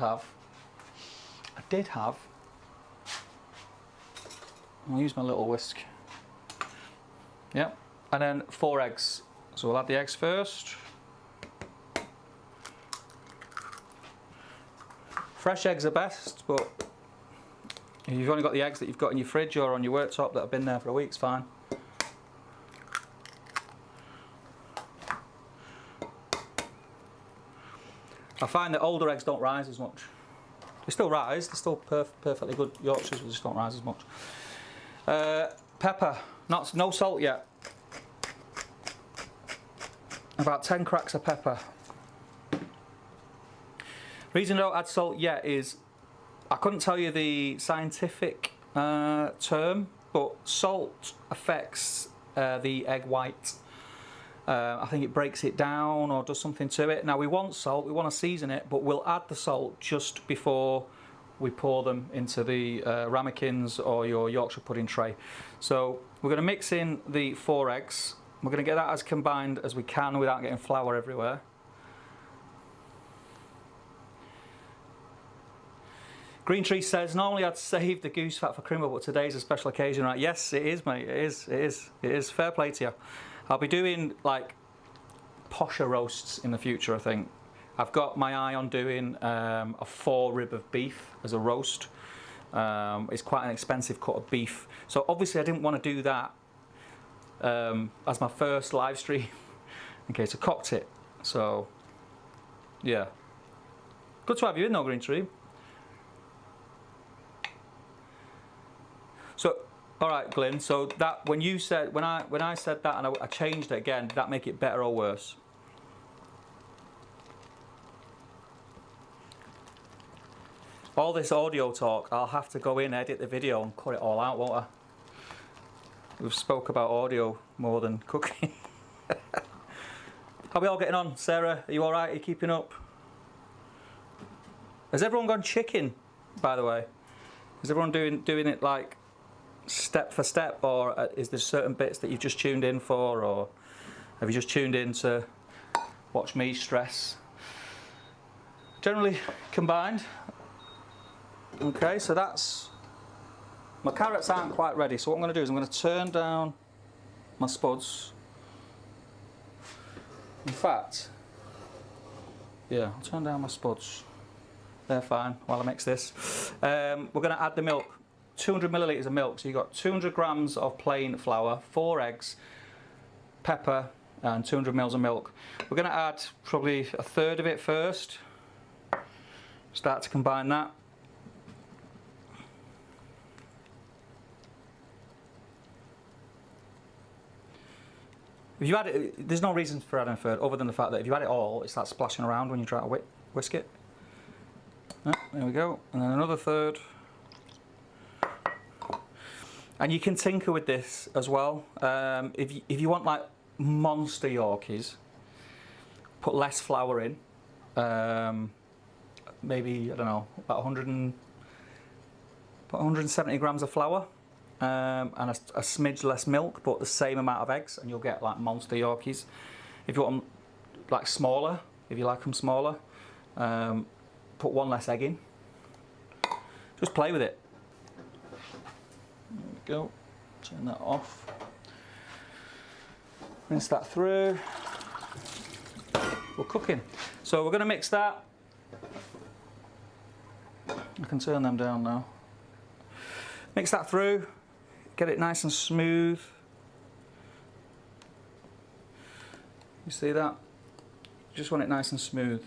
have. I'll use my little whisk. Yep, and then 4 eggs. So we'll add the eggs first. Fresh eggs are best, but if you've only got the eggs that you've got in your fridge or on your worktop that have been there for a week, it's fine. I find that older eggs don't rise as much. They still rise, they're still perfectly good Yorkshires, but they just don't rise as much. Pepper, no salt yet. About 10 cracks of pepper. Reason I don't add salt yet is I couldn't tell you the scientific term, but salt affects the egg white. I think it breaks it down or does something to it. Now we want salt, we want to season it, but we'll add the salt just before we pour them into the ramekins or your Yorkshire pudding tray. So we're going to mix in the 4 eggs. We're going to get that as combined as we can without getting flour everywhere. Green Tree says, normally I'd save the goose fat for Crimble, but today's a special occasion, right? Yes, it is, mate. It is. Fair play to you. I'll be doing like posher roasts in the future, I think. I've got my eye on doing a 4 rib of beef as a roast. It's quite an expensive cut of beef. So obviously I didn't want to do that as my first live stream in case I cocked it. So, yeah. Good to have you in though, Green Tree. So, all right, Glyn. So that when you said when I said that and I changed it again, did that make it better or worse? All this audio talk, I'll have to go in, edit the video, and cut it all out, won't I? We've spoke about audio more than cooking. How are we all getting on? Sarah, are you all right? Are you keeping up? Has everyone gone chicken, by the way? Is everyone doing it like step for step, or is there certain bits that you've just tuned in for, or have you just tuned in to watch me stress? Generally combined. Okay, so that's... My carrots aren't quite ready, so what I'm going to do is I'm going to turn down my spuds. In fact, yeah, I'll turn down my spuds. They're fine while I mix this. We're going to add the milk. 200 millilitres of milk, so you've got 200 grams of plain flour, 4 eggs, pepper, and 200 mils of milk. We're going to add probably a third of it first. Start to combine that. If you add it, there's no reason for adding a third other than the fact that if you add it all, it starts splashing around when you try to whisk it. There we go, and then another third. And you can tinker with this as well. If you want like monster Yorkies, put less flour in. Maybe, I don't know, about 170 grams of flour. And a smidge less milk, but the same amount of eggs, and you'll get like monster Yorkies. If you want them like smaller, if you like them smaller, put one less egg in. Just play with it. There we go. Turn that off. Rinse that through. We're cooking. So we're going to mix that. I can turn them down now. Mix that through. Get it nice and smooth. You see that? Just want it nice and smooth.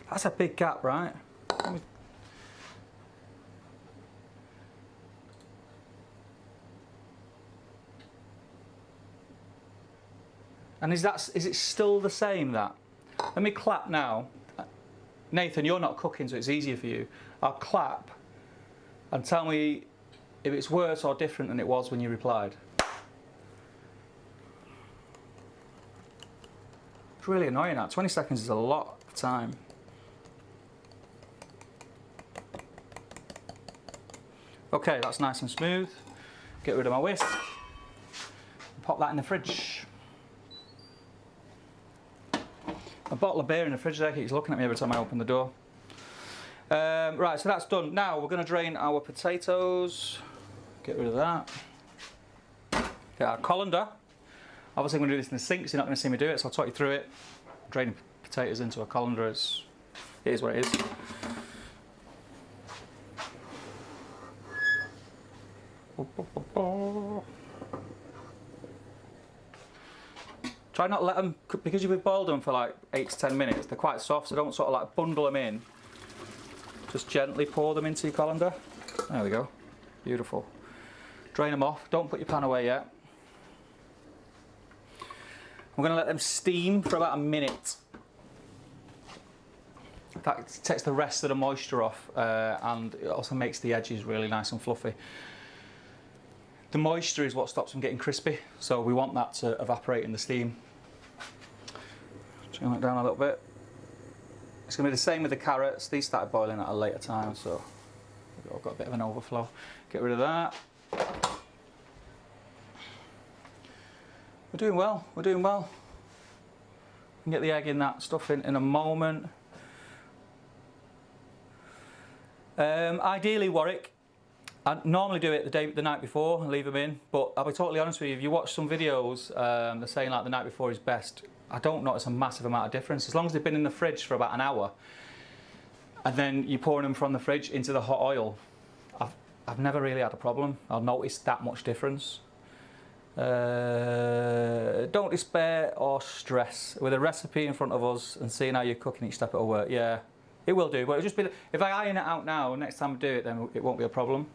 That's a big gap, right? And is it still the same, that? Let me clap now. Nathan, you're not cooking, so it's easier for you. I'll clap and tell me if it's worse or different than it was when you replied. It's really annoying that. 20 seconds is a lot of time. Okay, that's nice and smooth. Get rid of my whisk. Pop that in the fridge. A bottle of beer in the fridge there, he's looking at me every time I open the door. Right, so that's done. Now we're going to drain our potatoes. Get rid of that. Get our colander. Obviously I'm going to do this in the sink, so you're not going to see me do it, so I'll talk you through it. Draining potatoes into a colander it is what it is. Try not to let them, because you've boiled them for like 8 to 10 minutes, they're quite soft, so don't sort of like bundle them in. Just gently pour them into your colander. There we go. Beautiful. Drain them off. Don't put your pan away yet. I'm going to let them steam for about a minute. That takes the rest of the moisture off, and it also makes the edges really nice and fluffy. The moisture is what stops them getting crispy, so we want that to evaporate in the steam. Turn that down a little bit. It's going to be the same with the carrots. These started boiling at a later time, so I've got a bit of an overflow. Get rid of that. We're doing well, we're doing well. We can get the egg in that stuff in a moment. Ideally, Warwick, I normally do it the night before and leave them in, but I'll be totally honest with you, if you watch some videos, they're saying like the night before is best. I don't notice a massive amount of difference. As long as they've been in the fridge for about an hour, and then you're pouring them from the fridge into the hot oil, I've never really had a problem. I'll notice that much difference. Don't despair or stress. With a recipe in front of us and seeing how you're cooking each step, it'll work. Yeah, it will do, but it'll just be, if I iron it out now, next time I do it, then it won't be a problem.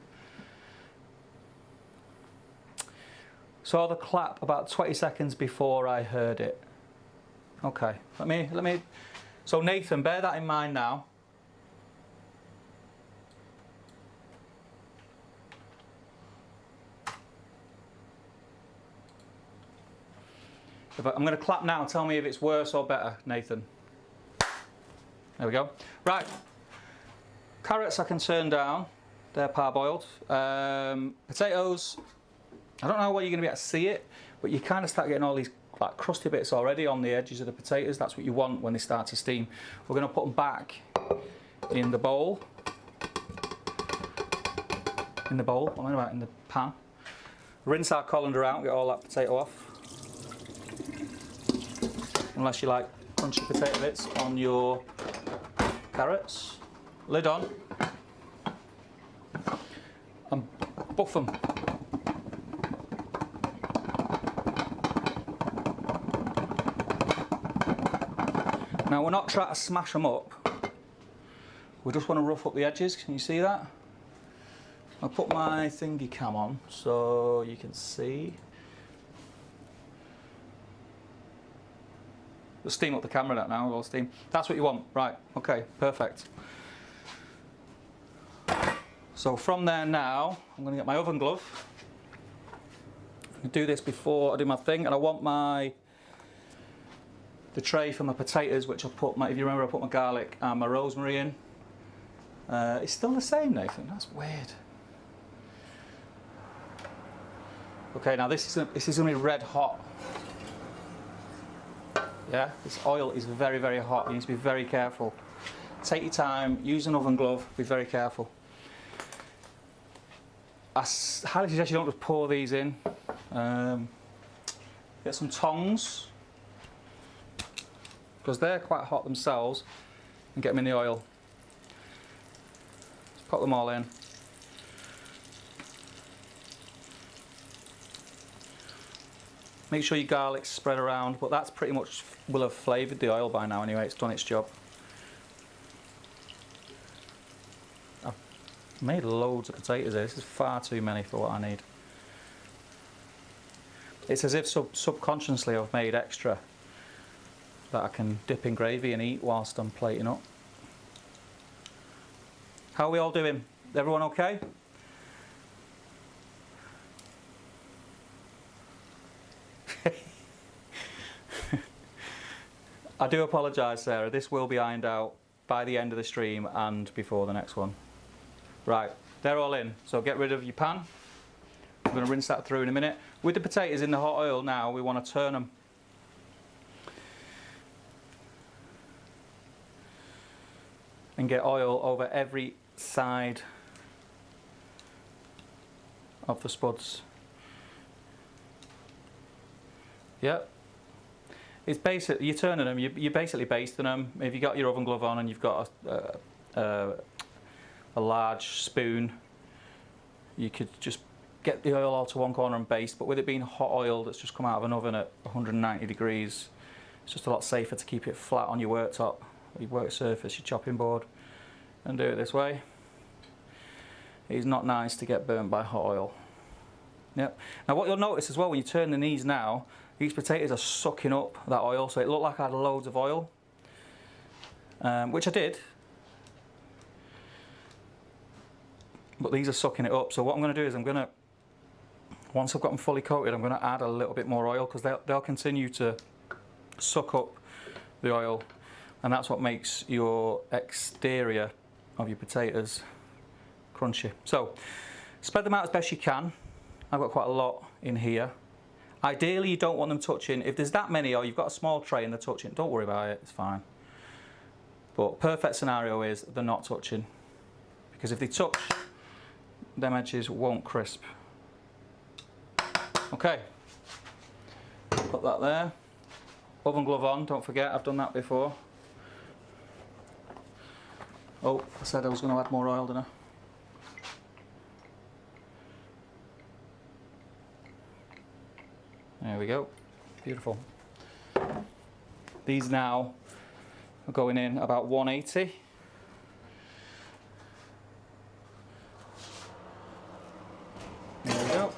Saw the clap about 20 seconds before I heard it. Okay, let me. So Nathan, bear that in mind now. I'm going to clap now. Tell me if it's worse or better, Nathan. There we go. Right. Carrots I can turn down. They're parboiled. Potatoes, I don't know where you're going to be able to see it, but you kind of start getting all these like crusty bits already on the edges of the potatoes. That's what you want when they start to steam. We're going to put them back in the bowl. In the bowl, what am I about? In the pan. Rinse our colander out, get all that potato off. Unless you like crunchy potato bits on your carrots. Lid on. And buff them. Now we're not trying to smash them up. We just want to rough up the edges. Can you see that? I'll put my thingy cam on so you can see. Just steam up the camera that now, all steam. That's what you want, right, okay, perfect. So from there now, I'm going to get my oven glove. I do this before I do my thing, and I want the tray for my potatoes, which I put if you remember, I put my garlic and my rosemary in. It's still the same, Nathan, that's weird. Okay, now this is going to be red hot. Yeah, this oil is very, very hot. You need to be very careful. Take your time, use an oven glove, be very careful. I highly suggest you don't just pour these in. Get some tongs, because they're quite hot themselves, and get them in the oil. Just pop them all in. Make sure your garlic's spread around, but that's pretty much will have flavoured the oil by now anyway, it's done its job. I've made loads of potatoes here, this is far too many for what I need. It's as if subconsciously I've made extra that I can dip in gravy and eat whilst I'm plating up. How are we all doing? Everyone okay? I do apologise, Sarah, this will be ironed out by the end of the stream and before the next one. Right, they're all in, so get rid of your pan. I'm going to rinse that through in a minute. With the potatoes in the hot oil now, we want to turn them. And get oil over every side of the spuds. Yep. It's basically, you're turning them, you're basically basting them. If you've got your oven glove on and you've got a large spoon, you could just get the oil all to one corner and baste, but with it being hot oil that's just come out of an oven at 190 degrees, it's just a lot safer to keep it flat on your worktop, your work surface, your chopping board, and do it this way. It's not nice to get burnt by hot oil. Yep. Now what you'll notice as well when you turn these now, these potatoes are sucking up that oil, so it looked like I had loads of oil, which I did, but these are sucking it up. So what I'm going to do is once I've got them fully coated, I'm going to add a little bit more oil, because they'll continue to suck up the oil, and that's what makes your exterior of your potatoes crunchy. So spread them out as best you can. I've got quite a lot in here. Ideally, you don't want them touching. If there's that many, or you've got a small tray and they're touching, don't worry about it, it's fine. But perfect scenario is they're not touching, because if they touch, them edges won't crisp. Okay, put that there. Oven glove on, don't forget, I've done that before. Oh, I said I was going to add more oil, didn't I? There we go, beautiful. These now are going in about 180. There we go.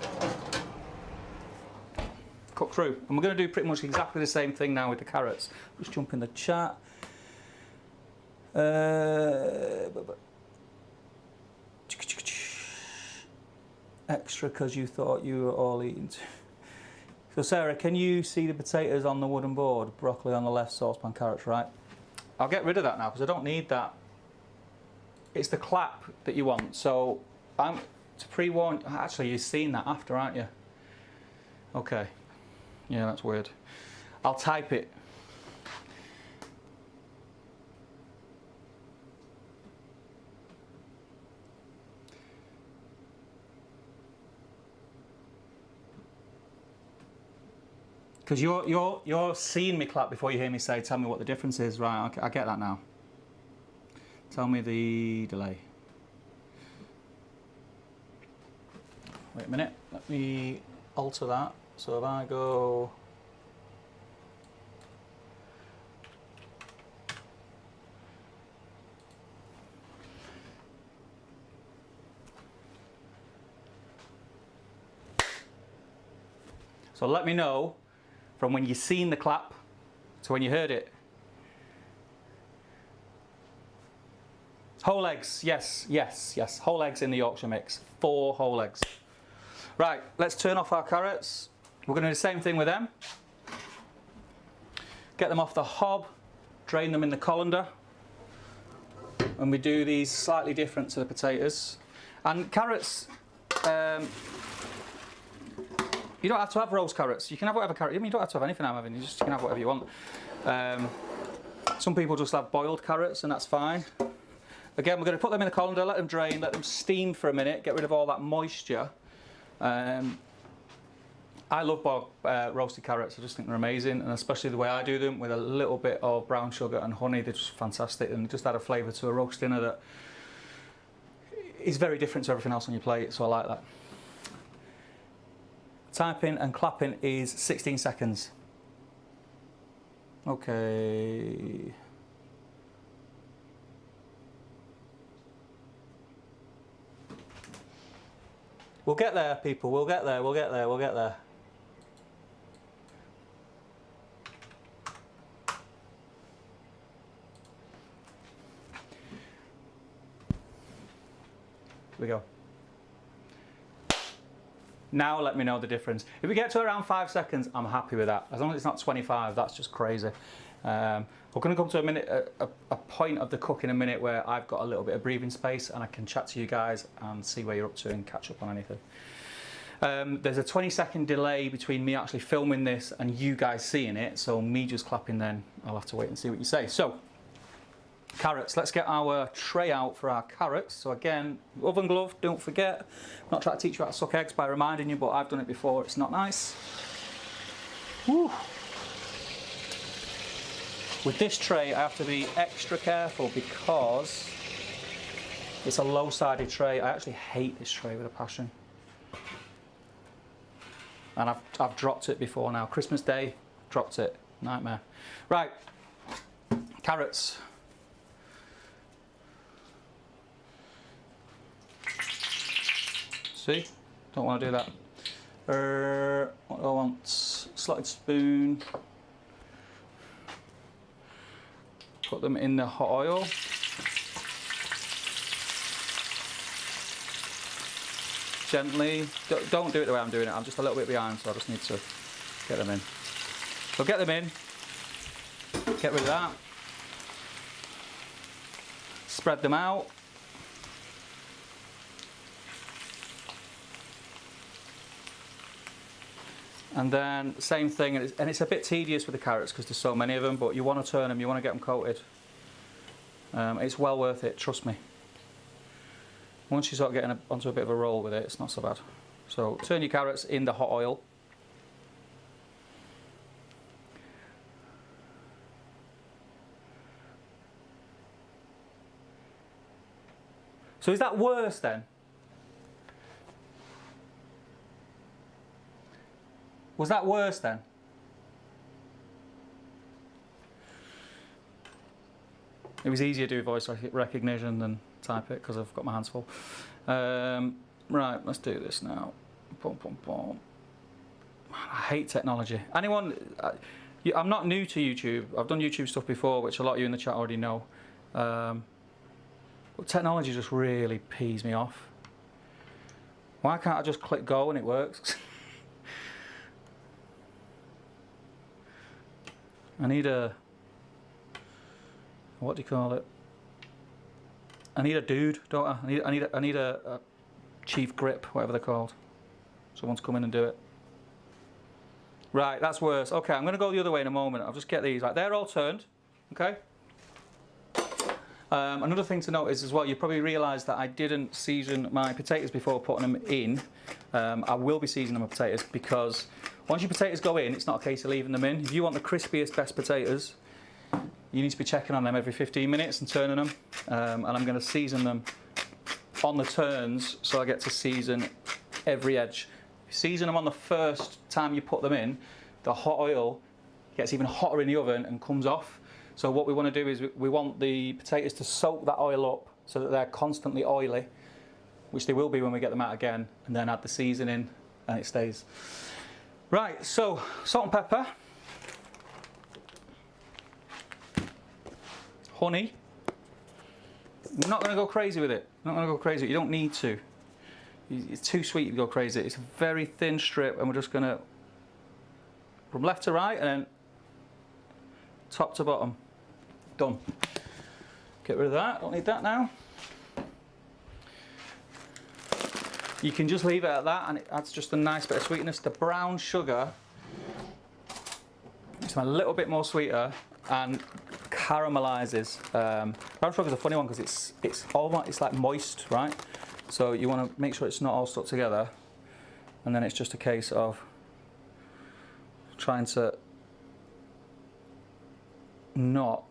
Cook through. And we're going to do pretty much exactly the same thing now with the carrots. Just jump in the chat. Extra because you thought you were all eating. So Sarah, can you see the potatoes on the wooden board? Broccoli on the left, saucepan, carrots right. I'll get rid of that now because I don't need that. It's the clap that you want. So I'm to pre-warn. Actually, you've seen that after, aren't you? Okay. Yeah, that's weird. I'll type it. Because you're seeing me clap before you hear me say, tell me what the difference is. Right, I get that now. Tell me the delay. Wait a minute, let me alter that. So if I go... So let me know from when you've seen the clap to when you heard it. Whole eggs, yes, yes, yes. Whole eggs in the Yorkshire mix. 4 whole eggs. Right, let's turn off our carrots. We're going to do the same thing with them. Get them off the hob, drain them in the colander. And we do these slightly different to the potatoes. And carrots, you don't have to have roast carrots. You can have whatever carrot. I mean, you don't have to have anything I'm having. You can have whatever you want. Some people just have boiled carrots, and that's fine. Again, we're going to put them in the colander, let them drain, let them steam for a minute, get rid of all that moisture. I love roasted carrots. I just think they're amazing, and especially the way I do them with a little bit of brown sugar and honey. They're just fantastic, and just add a flavour to a roast dinner that is very different to everything else on your plate. So I like that. Typing and clapping is 16 seconds. Okay. We'll get there, people. We'll get there. We'll get there. We'll get there. Here we go. Now let me know the difference. If we get to around 5 seconds, I'm happy with that. As long as it's not 25, that's just crazy. We're going to come to a point of the cook in a minute where I've got a little bit of breathing space and I can chat to you guys and see where you're up to and catch up on anything. There's a 20-second delay between me actually filming this and you guys seeing it, so me just clapping, then I'll have to wait and see what you say. So, carrots. Let's get our tray out for our carrots. So again, oven glove, don't forget. I'm not trying to teach you how to suck eggs by reminding you, but I've done it before, it's not nice. Woo. With this tray, I have to be extra careful because it's a low-sided tray. I actually hate this tray with a passion. And I've dropped it before now. Christmas Day, dropped it. Nightmare. Right, carrots. See? Don't want to do that. What do I want? Slotted spoon. Put them in the hot oil. Gently. Don't do it the way I'm doing it. I'm just a little bit behind, so I just need to get them in. So get them in. Get rid of that. Spread them out. And then same thing, and it's a bit tedious with the carrots because there's so many of them, but you want to turn them, you want to get them coated. It's well worth it, trust me. Once you start getting onto a bit of a roll with it, it's not so bad. So turn your carrots in the hot oil. So is that worse then? Was that worse then? It was easier to do voice recognition than type it because I've got my hands full. Right, let's do this now. Boom, boom, boom. I hate technology. Anyone, I'm not new to YouTube. I've done YouTube stuff before, which a lot of you in the chat already know. But technology just really pees me off. Why can't I just click go and it works? I need a, what do you call it? I need a dude, don't I? I need a chief grip, whatever they're called. Someone to come in and do it. Right, that's worse. Okay, I'm going to go the other way in a moment. I'll just get these. Right, they're all turned. Okay. Another thing to note is as well, you probably realised that I didn't season my potatoes before putting them in. I will be seasoning my potatoes because Once your potatoes go in, it's not a case of leaving them in. If you want the crispiest, best potatoes, you need to be checking on them every 15 minutes and turning them. And I'm going to season them on the turns, so I get to season every edge. If you season them on the first time you put them in, the hot oil gets even hotter in the oven and comes off. So what we want to do is we want the potatoes to soak that oil up so that they're constantly oily, which they will be when we get them out again, and then add the seasoning and it stays. Right, so salt and pepper, honey. We're not going to go crazy with it. Not going to go crazy. You don't need to. It's too sweet to go crazy. It's a very thin strip, and we're just going to, from left to right, and then top to bottom. Done. Get rid of that. Don't need that now. You can just leave it at that, and it adds just a nice bit of sweetness. The brown sugar is a little bit more sweeter and caramelizes. Brown sugar is a funny one because it's like moist, right? So you want to make sure it's not all stuck together, and then it's just a case of trying to not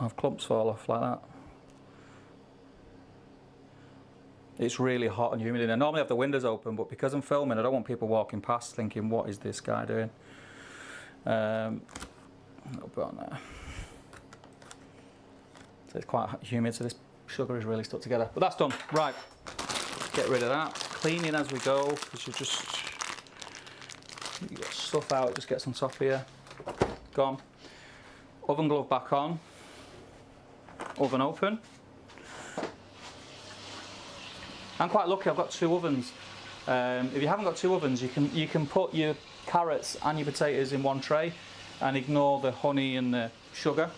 have clumps fall off like that. It's really hot and humid in there. Normally I have the windows open, but because I'm filming, I don't want people walking past thinking, what is this guy doing? A little bit on there. So it's quite humid, so this sugar is really stuck together. But that's done. Right, get rid of that. Cleaning as we go, because you get stuff out, it just gets on top here. Gone. Oven glove back on. Oven open. I'm quite lucky, I've got 2 ovens. If you haven't got 2 ovens, you can put your carrots and your potatoes in one tray and ignore the honey and the sugar,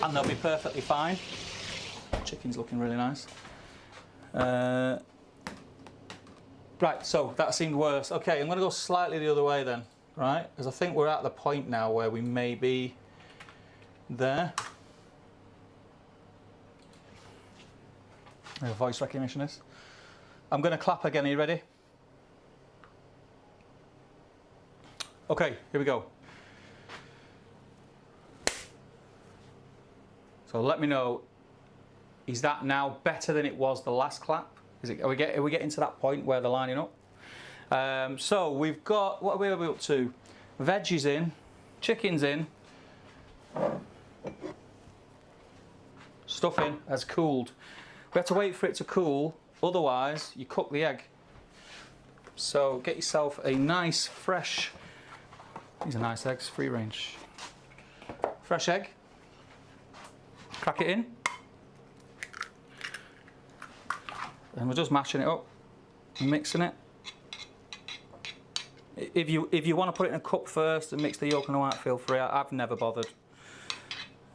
and they'll be perfectly fine. Chicken's looking really nice. Right, so that seemed worse. Okay, I'm going to go slightly the other way then, right? Because I think we're at the point now where we may be there. Voice recognition is. I'm going to clap again. Are you ready? Okay, here we go. So let me know, is that now better than it was the last clap? Are we getting to that point where they're lining up? So we've got, what are we up to? Veggies in, chicken's in, stuffing has cooled. We have to wait for it to cool, otherwise you cook the egg. So get yourself a nice fresh, these are nice eggs, free range. Fresh egg, crack it in, and we're just mashing it up, mixing it. If you want to put it in a cup first and mix the yolk and the white, feel free. I've never bothered.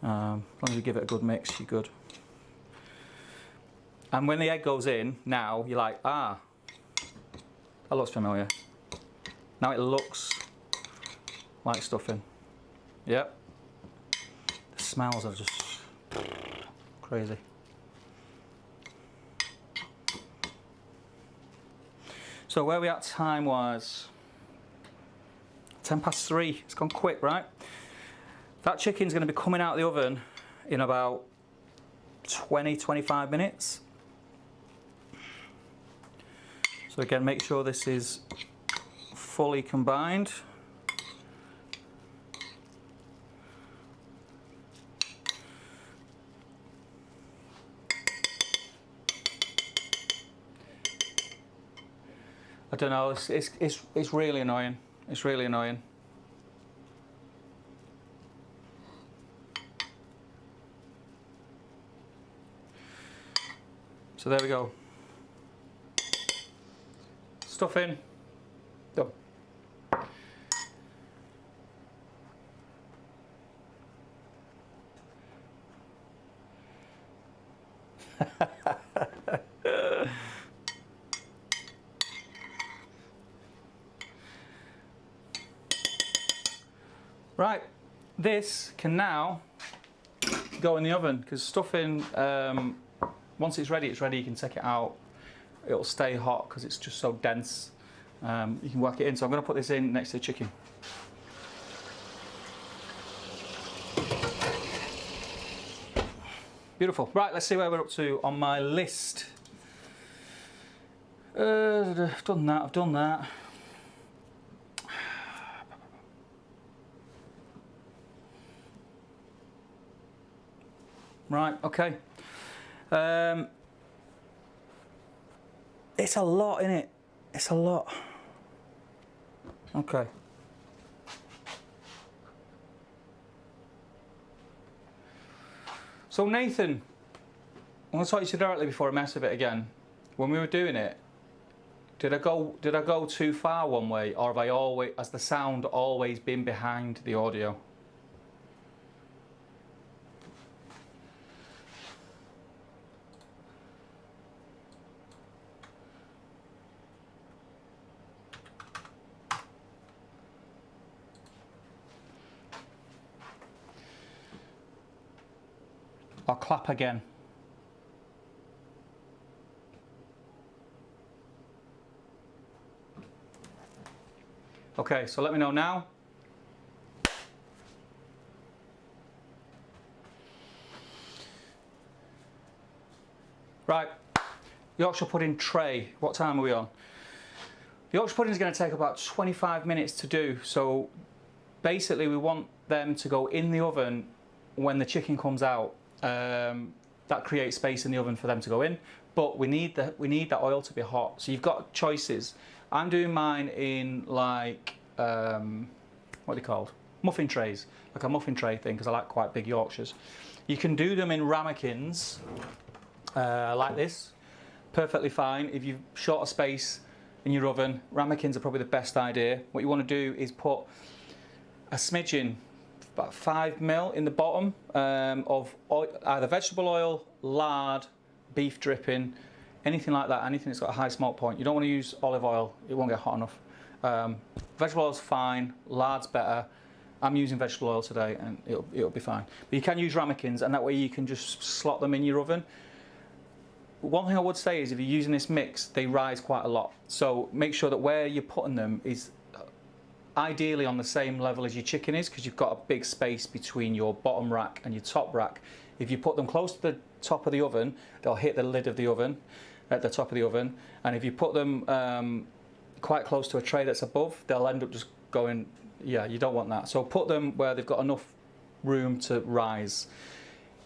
As long as you give it a good mix, you're good. And when the egg goes in, now you're like, ah, that looks familiar. Now it looks like stuffing. Yep. The smells are just crazy. So where are we at time-wise? 3:10. It's gone quick, right? That chicken's going to be coming out of the oven in about 20-25 minutes. So again, make sure this is fully combined. I don't know, it's really annoying. It's really annoying. So there we go. Stuff in. Done. Right, this can now go in the oven because stuffing, once it's ready, you can take it out. It'll stay hot because it's just so dense. You can whack it in. So I'm going to put this in next to the chicken. Beautiful. Right, let's see where we're up to on my list. I've done that. Right, okay. It's a lot, isn't it? It's a lot. Okay. So Nathan, I'm going to talk to you directly before I mess with it again. When we were doing it, did I go too far one way, or has the sound always been behind the audio? I'll clap again. Okay, so let me know now. Right, Yorkshire pudding tray. What time are we on? The Yorkshire pudding is going to take about 25 minutes to do. So basically we want them to go in the oven when the chicken comes out. That creates space in the oven for them to go in, but we need that oil to be hot. So you've got choices. I'm doing mine in like what are they called? Muffin trays, like a muffin tray thing, because I like quite big Yorkshires. You can do them in ramekins like this, perfectly fine. If you've short a space in your oven, ramekins are probably the best idea. What you want to do is put a smidgen, about 5 ml in the bottom of oil, either vegetable oil, lard, beef dripping, anything like that, anything that's got a high smoke point. You don't want to use olive oil, it won't get hot enough. Vegetable oil's fine, lard's better. I'm using vegetable oil today and it'll be fine. But you can use ramekins, and that way you can just slot them in your oven. One thing I would say is if you're using this mix, they rise quite a lot. So make sure that where you're putting them is ideally on the same level as your chicken is, because you've got a big space between your bottom rack and your top rack. If you put them close to the top of the oven, they'll hit the lid of the oven at the top of the oven, and if you put them quite close to a tray that's above, they'll end up just going, yeah, you don't want that. So put them where they've got enough room to rise.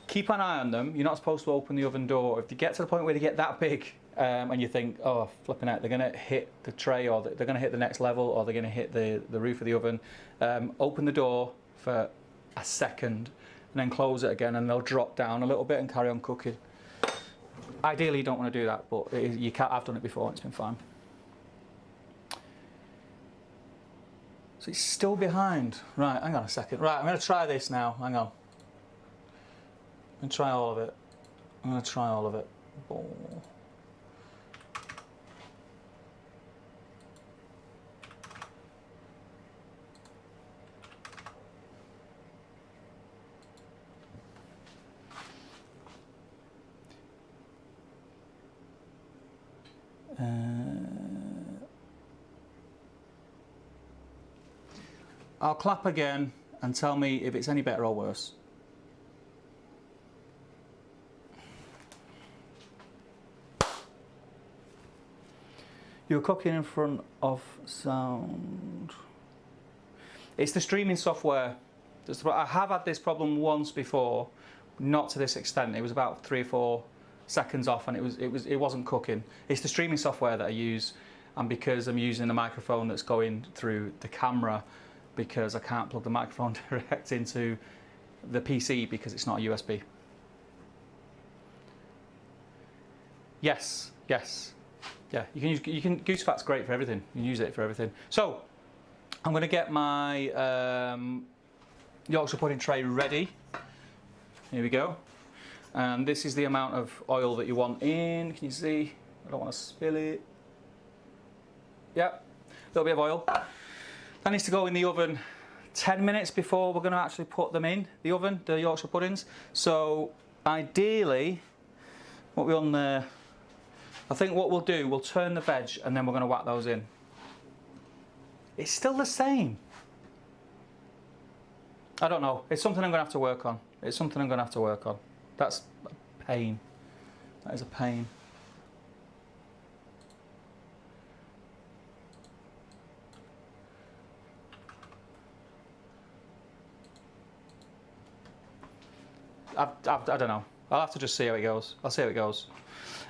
Keep an eye on them. You're not supposed to open the oven door. If you get to the point where they get that big, and you think, oh, flipping out, they're going to hit the tray, or they're going to hit the next level, or they're going to hit the roof of the oven, open the door for a second and then close it again, and they'll drop down a little bit and carry on cooking. Ideally you don't want to do that, but you can't. I've done it before and it's been fine. So it's still behind. Right, hang on a second. Right, I'm going to try this now. Hang on. I'm going to try all of it. I'm going to try all of it. Oh. I'll clap again and tell me if it's any better or worse. You're cooking in front of sound. It's the streaming software. I have had this problem once before, not to this extent. It was about 3 or 4 seconds off, and it wasn't cooking. It's the streaming software that I use, and because I'm using a microphone that's going through the camera, because I can't plug the microphone direct into the PC because it's not a USB. Yes, yes, yeah. You can Goosefat's great for everything. You can use it for everything. So I'm going to get my Yorkshire pudding tray ready. Here we go. And this is the amount of oil that you want in. Can you see? I don't want to spill it. Yep, a little bit of oil. That needs to go in the oven 10 minutes before we're going to actually put them in the oven, the Yorkshire puddings. So ideally, what we're on there, I think what we'll do, we'll turn the veg and then we're going to whack those in. It's still the same. I don't know. It's something I'm going to have to work on. It's something I'm going to have to work on. That's a pain. That is a pain. I don't know. I'll have to just see how it goes. I'll see how it goes.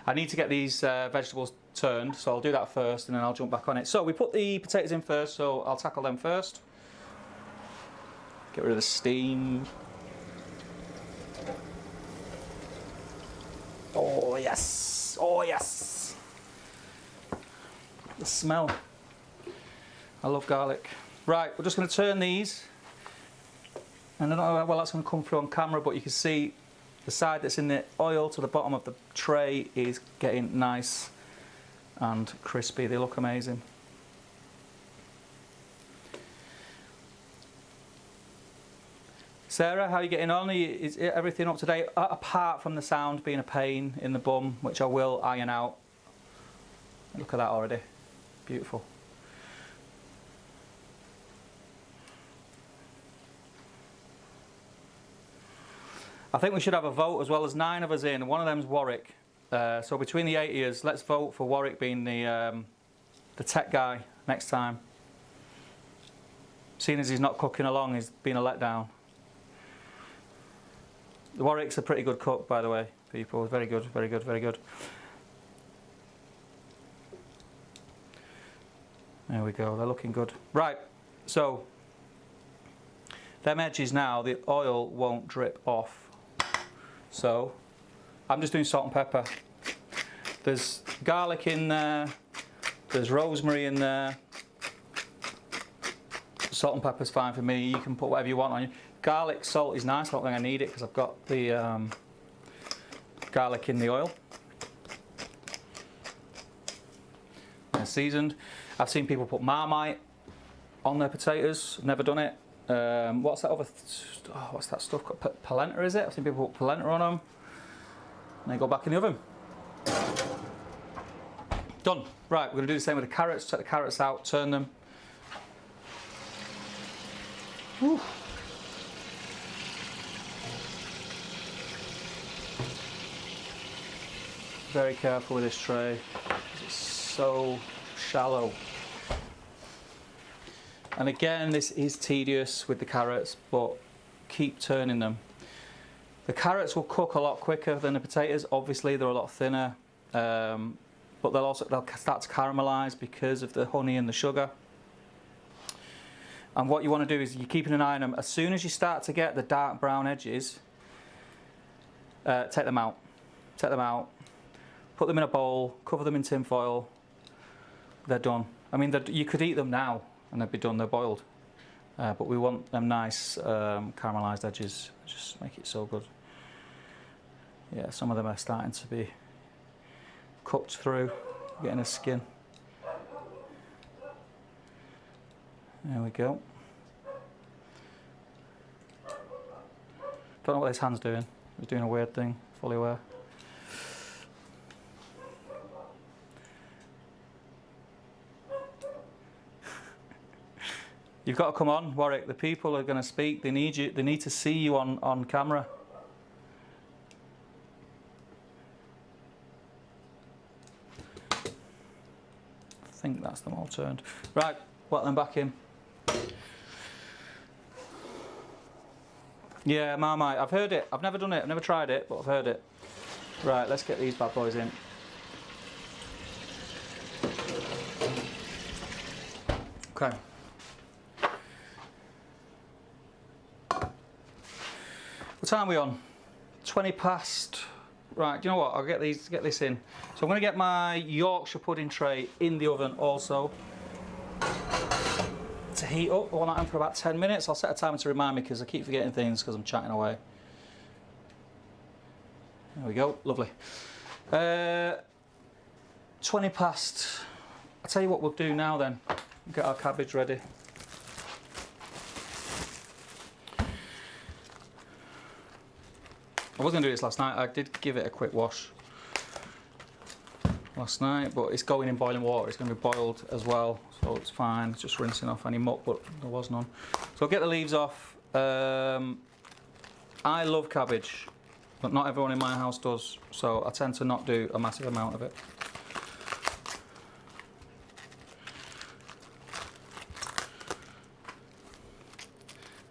I need to get these vegetables turned, so I'll do that first and then I'll jump back on it. So we put the potatoes in first, so I'll tackle them first. Get rid of the steam. Oh yes, oh yes. The smell. I love garlic. Right, we're just going to turn these. And I don't know how well that's going to come through on camera, but you can see the side that's in the oil to the bottom of the tray is getting nice and crispy. They look amazing. Sarah, how are you getting on? Is everything up to date? Apart from the sound being a pain in the bum, which I will iron out. Look at that already. Beautiful. I think we should have a vote as well. As 9 of us in. One of them's Warwick. So between the 8 of us, let's vote for Warwick being the tech guy next time. Seeing as he's not cooking along, he's been a letdown. Warwick's a pretty good cook, by the way, people. Very good, very good, very good. There we go. They're looking good. Right. So them edges now, the oil won't drip off. So I'm just doing salt and pepper. There's garlic in there, there's rosemary in there. Salt and pepper's fine for me. You can put whatever you want on. Garlic, salt is nice. I don't think I need it because I've got the garlic in the oil. And seasoned. I've seen people put Marmite on their potatoes. Never done it. What's that other? What's that stuff called? Polenta, is it? I've seen people put polenta on them. And they go back in the oven. Done. Right, we're going to do the same with the carrots. Take the carrots out, turn them. Whew. Very careful with this tray. It's so shallow. And again, this is tedious with the carrots, but keep turning them. The carrots will cook a lot quicker than the potatoes. Obviously, they're a lot thinner, but they'll start to caramelise because of the honey and the sugar. And what you want to do is you're keeping an eye on them. As soon as you start to get the dark brown edges, take them out. Take them out. Put them in a bowl. Cover them in tin foil. They're done. I mean, you could eat them now and they'd be done. They're boiled. But we want them nice caramelised edges. Just make it so good. Yeah, some of them are starting to be cooked through, getting a skin. There we go. Don't know what this hand's doing. It's doing a weird thing, fully aware. You've got to come on, Warwick. The people are going to speak. They need you. They need to see you on camera. I think that's them all turned. Right, put them back in. Yeah, Marmite. I've heard it. I've never done it. I've never tried it, but I've heard it. Right, let's get these bad boys in. Okay. What time are we on? 20 past. Right, do you know what? I'll get this in. So I'm going to get my Yorkshire pudding tray in the oven also to heat up. I want that on for about 10 minutes. I'll set a timer to remind me because I keep forgetting things because I'm chatting away. There we go, lovely. 20 past. I'll tell you what we'll do now then. Get our cabbage ready. I was going to do this last night. I did give it a quick wash. last night, but it's going in boiling water. It's going to be boiled as well, so it's fine. It's just rinsing off any muck, but there was none. So I'll get the leaves off. I love cabbage, but not everyone in my house does, so I tend to not do a massive amount of it.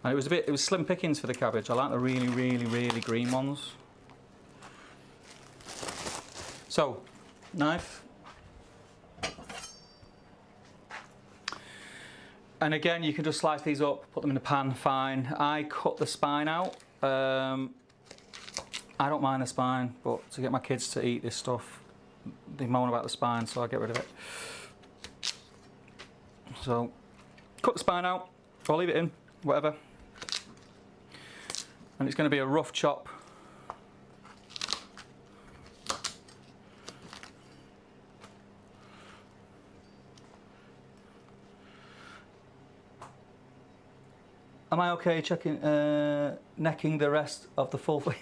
And it was slim pickings for the cabbage. I like the really, really, really green ones. So, knife. And again, you can just slice these up, put them in the pan, fine. I cut the spine out. I don't mind the spine, but to get my kids to eat this stuff, they moan about the spine, so I get rid of it. So, cut the spine out, or leave it in, whatever. And it's going to be a rough chop. Am I okay necking the rest of the full thing?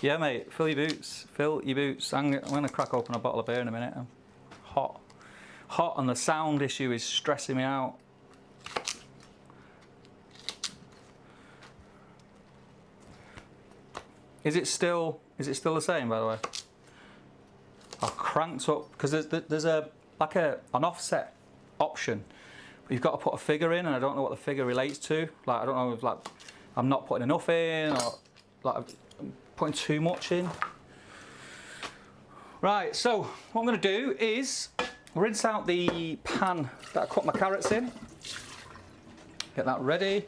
Yeah, mate, fill your boots. Fill your boots. I'm going to crack open a bottle of beer in a minute. I'm hot. Hot, and the sound issue is stressing me out. Is it still the same, by the way? I've cranked up because there's an offset option, but you've got to put a figure in, and I don't know what the figure relates to. Like, I don't know if I'm not putting enough in, or I'm putting too much in. Right, so what I'm going to do is rinse out the pan that I cut my carrots in. Get that ready.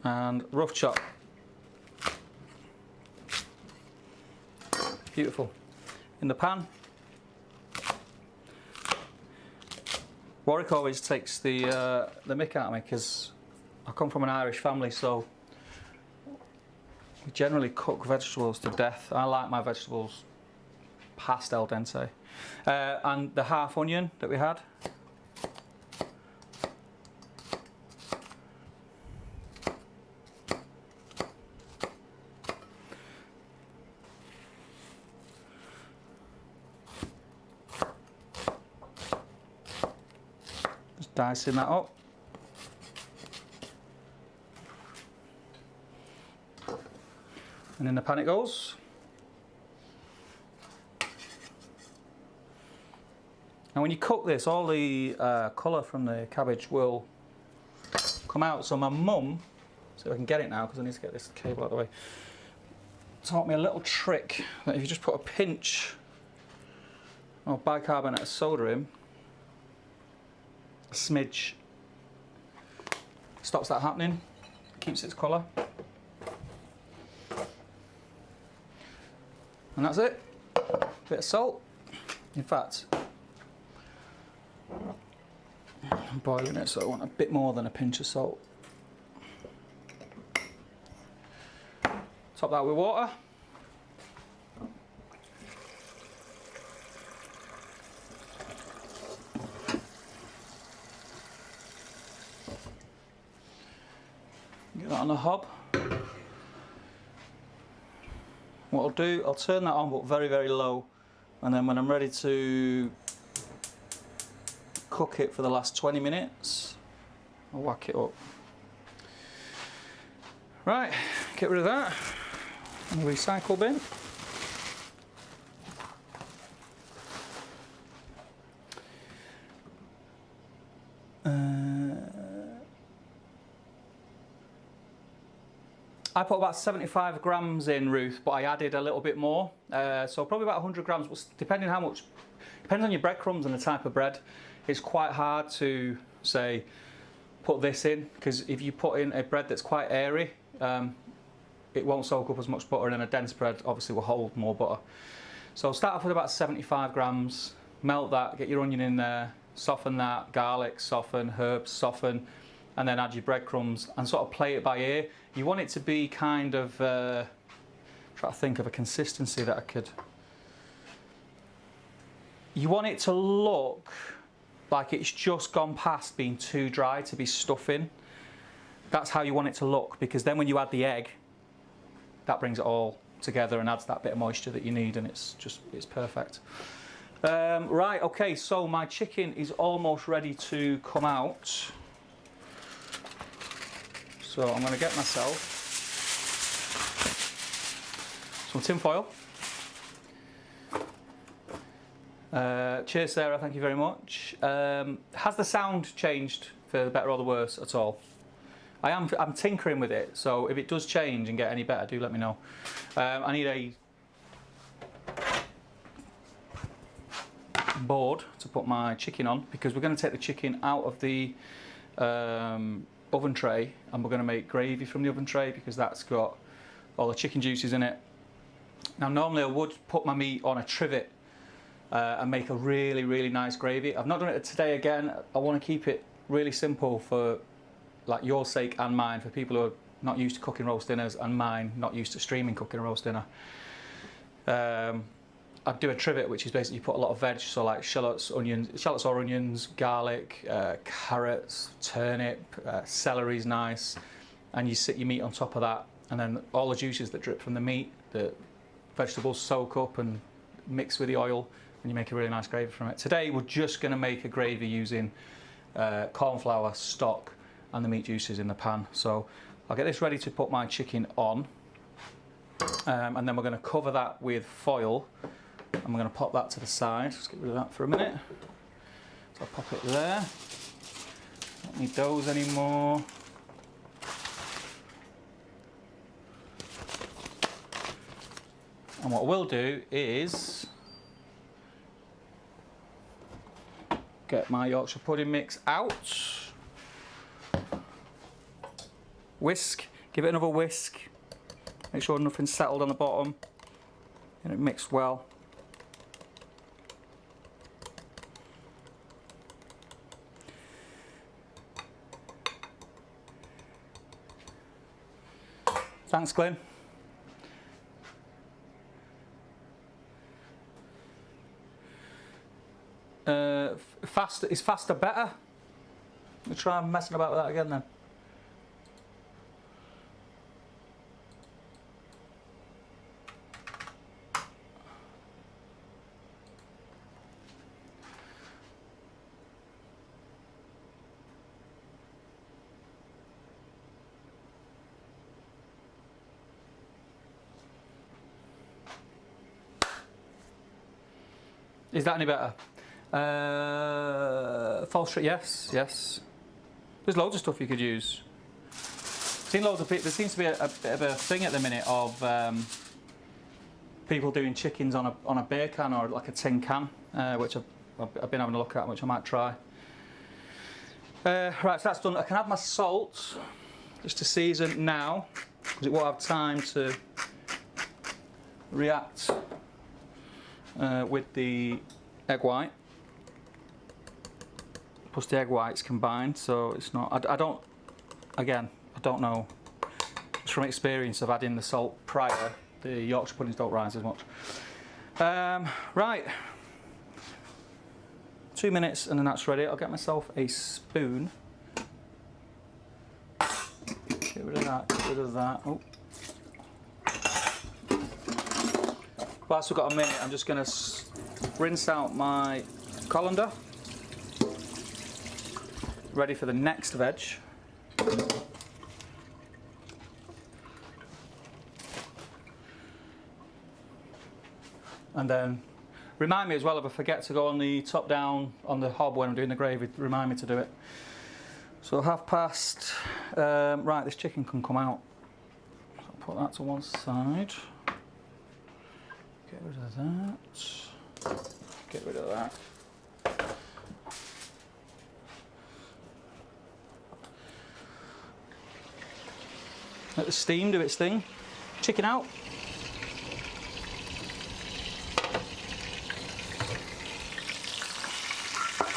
And rough chop. Beautiful. In the pan. Warwick always takes the mick out of me because I come from an Irish family, so we generally cook vegetables to death. I like my vegetables past al dente. And the half onion that we had. Dicing that up. And in the pan it goes. And when you cook this, all the colour from the cabbage will come out. So my mum, see if I can get it now because I need to get this cable out of the way, taught me a little trick that if you just put a pinch of bicarbonate of soda in, a smidge, stops that happening, keeps its colour. And that's it. Bit of salt. In fact, I'm boiling it, so I want a bit more than a pinch of salt. Top that with water. Get that on the hob. What I'll do, I'll turn that on but very, very low, and then when I'm ready to cook it for the last 20 minutes, I'll whack it up. Right, get rid of that in the recycle bin. I put about 75 grams in, Ruth, but I added a little bit more. So probably about 100 grams, but depending on your breadcrumbs and the type of bread, it's quite hard to say, put this in, because if you put in a bread that's quite airy, it won't soak up as much butter, and a dense bread obviously will hold more butter. So start off with about 75 grams, melt that, get your onion in there, soften that, garlic, soften, herbs, soften, and then add your breadcrumbs and sort of play it by ear. You want it to be kind of, try to think of a consistency that I could. You want it to look like it's just gone past being too dry to be stuffing. That's how you want it to look, because then when you add the egg, that brings it all together and adds that bit of moisture that you need, and it's perfect. Right, okay, so my chicken is almost ready to come out. So I'm going to get myself some tin foil. Cheers, Sarah, thank you very much. Has the sound changed for the better or the worse at all? I'm tinkering with it, so if it does change and get any better, do let me know. I need a board to put my chicken on, because we're going to take the chicken out of the oven tray and we're going to make gravy from the oven tray, because that's got all the chicken juices in it. Now normally I would put my meat on a trivet and make a really nice gravy. I've not done it today again. I want to keep it really simple for like your sake and mine, for people who are not used to cooking roast dinners, and mine not used to streaming cooking a roast dinner. I'd do a trivet, which is basically you put a lot of veg, so like shallots or onions, garlic, carrots, turnip, celery's nice, and you sit your meat on top of that, and then all the juices that drip from the meat, the vegetables soak up and mix with the oil, and you make a really nice gravy from it. Today we're just going to make a gravy using corn flour, stock, and the meat juices in the pan. So I'll get this ready to put my chicken on, and then we're going to cover that with foil. And we're going to pop that to the side. Just get rid of that for a minute. So I'll pop it there. Don't need those anymore. And what we'll do is get my Yorkshire pudding mix out. Whisk, give it another whisk. Make sure nothing's settled on the bottom and it mixed well. Thanks, Glenn. Is faster better? We'll try messing about with that again then. Is that any better? False strip, yes. There's loads of stuff you could use. Seen loads of people. There seems to be a bit of a thing at the minute of people doing chickens on a beer can or like a tin can, which I've been having a look at, which I might try. Right, so that's done. I can add my salt just to season now, because it won't have time to react with the egg white, plus the egg whites combined, so it's not, I don't know, just from experience of adding the salt prior, the Yorkshire puddings don't rise as much. Right, 2 minutes and then that's ready. I'll get myself a spoon. Get rid of that, Oh. Whilst we've got a minute, I'm just going to rinse out my colander. Ready for the next veg. And then remind me as well, if I forget to go on the top down on the hob when I'm doing the gravy, remind me to do it. So past, right, this chicken can come out. So I'll put that to one side. Get rid of that. Get rid of that. Let the steam do its thing. Chicken out.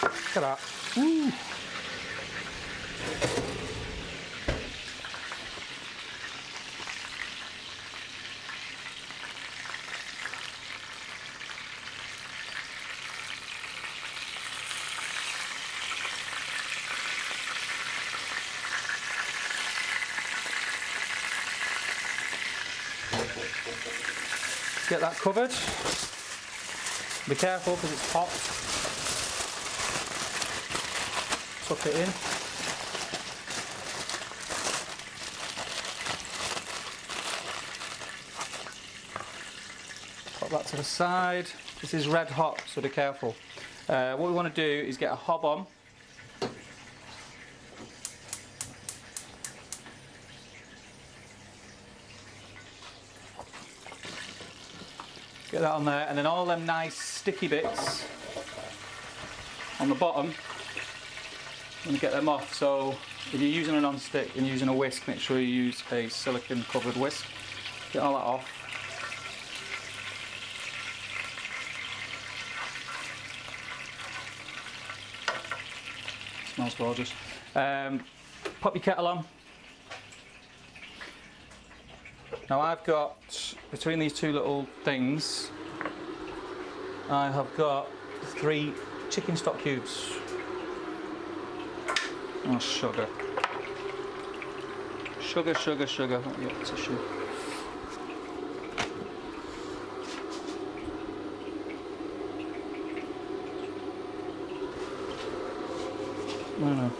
Look at that. Woo. Get that covered. Be careful because it's hot. Tuck it in. Pop that to the side. This is red hot, so be careful. What we want to do is get a hob on. Get that on there, and then all them nice sticky bits on the bottom, I'm going to get them off. So if you're using a non-stick and using a whisk, make sure you use a silicone covered whisk. Get all that off. Smells gorgeous. Pop your kettle on. Now I've got, between these two little things, I have got 3 chicken stock cubes. Oh, sugar. Sugar, sugar, sugar. Let me get the tissue. No.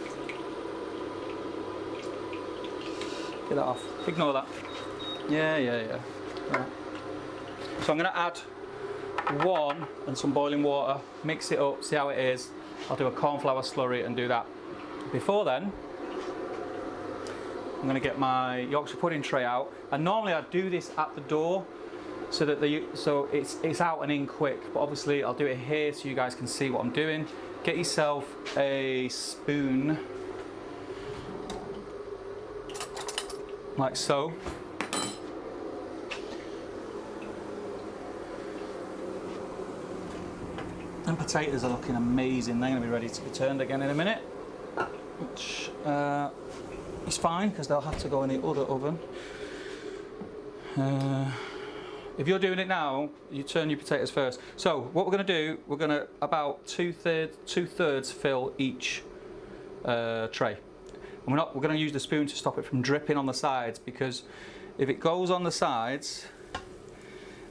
Get that off. Ignore that. Yeah. Right. So I'm going to add 1 and some boiling water, mix it up, see how it is. I'll do a cornflour slurry and do that. Before then, I'm going to get my Yorkshire pudding tray out. And normally I do this at the door so that it's out and in quick. But obviously I'll do it here so you guys can see what I'm doing. Get yourself a spoon, like so. And potatoes are looking amazing. They're going to be ready to be turned again in a minute, which is fine because they'll have to go in the other oven. If you're doing it now, you turn your potatoes first. So what we're going to do, we're going to about two-thirds fill each tray. And we're going to use the spoon to stop it from dripping on the sides, because if it goes on the sides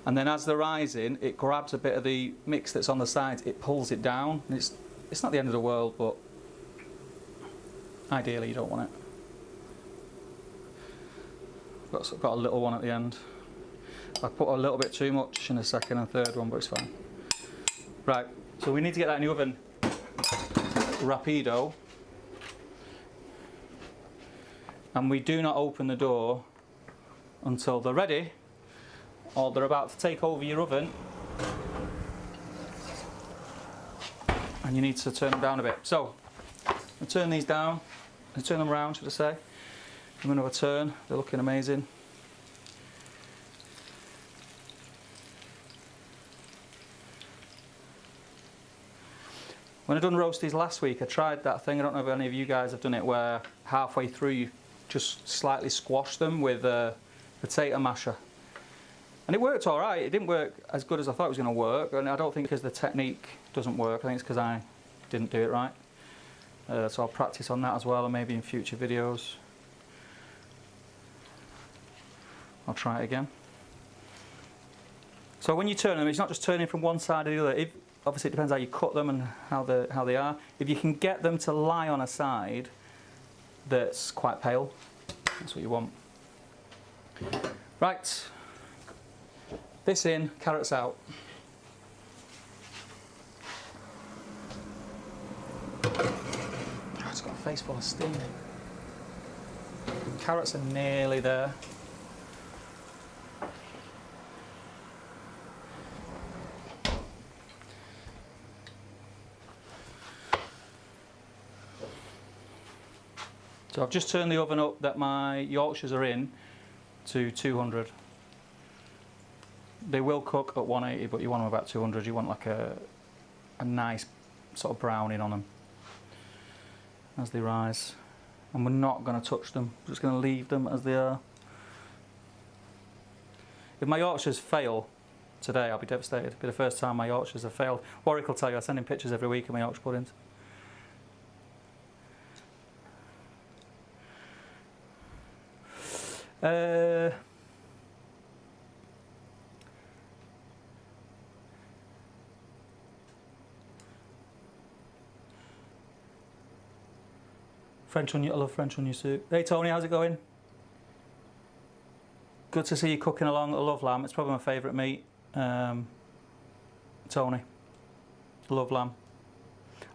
and then as they're rising, it grabs a bit of the mix that's on the sides, it pulls it down. And it's not the end of the world, but ideally you don't want it. Got a little one at the end. I put a little bit too much in the second and third one, but it's fine. Right, so we need to get that in the oven rapido. And we do not open the door until they're ready, or they're about to take over your oven, and you need to turn them down a bit. So, I'll turn these down, and turn them around, should I say. I'm going to turn, they're looking amazing. When I done roasties last week, I tried that thing, I don't know if any of you guys have done it, where halfway through you just slightly squash them with a potato masher. And it worked all right. It didn't work as good as I thought it was going to work, and I don't think because the technique doesn't work. I think it's because I didn't do it right. So I'll practice on that as well, and maybe in future videos I'll try it again. So when you turn them, it's not just turning from one side to the other. Obviously it depends how you cut them and how they are. If you can get them to lie on a side that's quite pale, that's what you want. Right, this in, carrots out. Oh, it's got a face full of steam. Carrots are nearly there. So I've just turned the oven up that my Yorkshires are in to 200. They will cook at 180, but you want them about 200. You want like a nice sort of browning on them as they rise. And we're not going to touch them. We're just going to leave them as they are. If my Yorkshires fail today, I'll be devastated. It'll be the first time my Yorkshires have failed. Warwick will tell you I send him pictures every week of my Yorkshire puddings. French onion, I love French onion soup. Hey Tony, how's it going? Good to see you cooking along. I love lamb. It's probably my favourite meat. Tony, love lamb.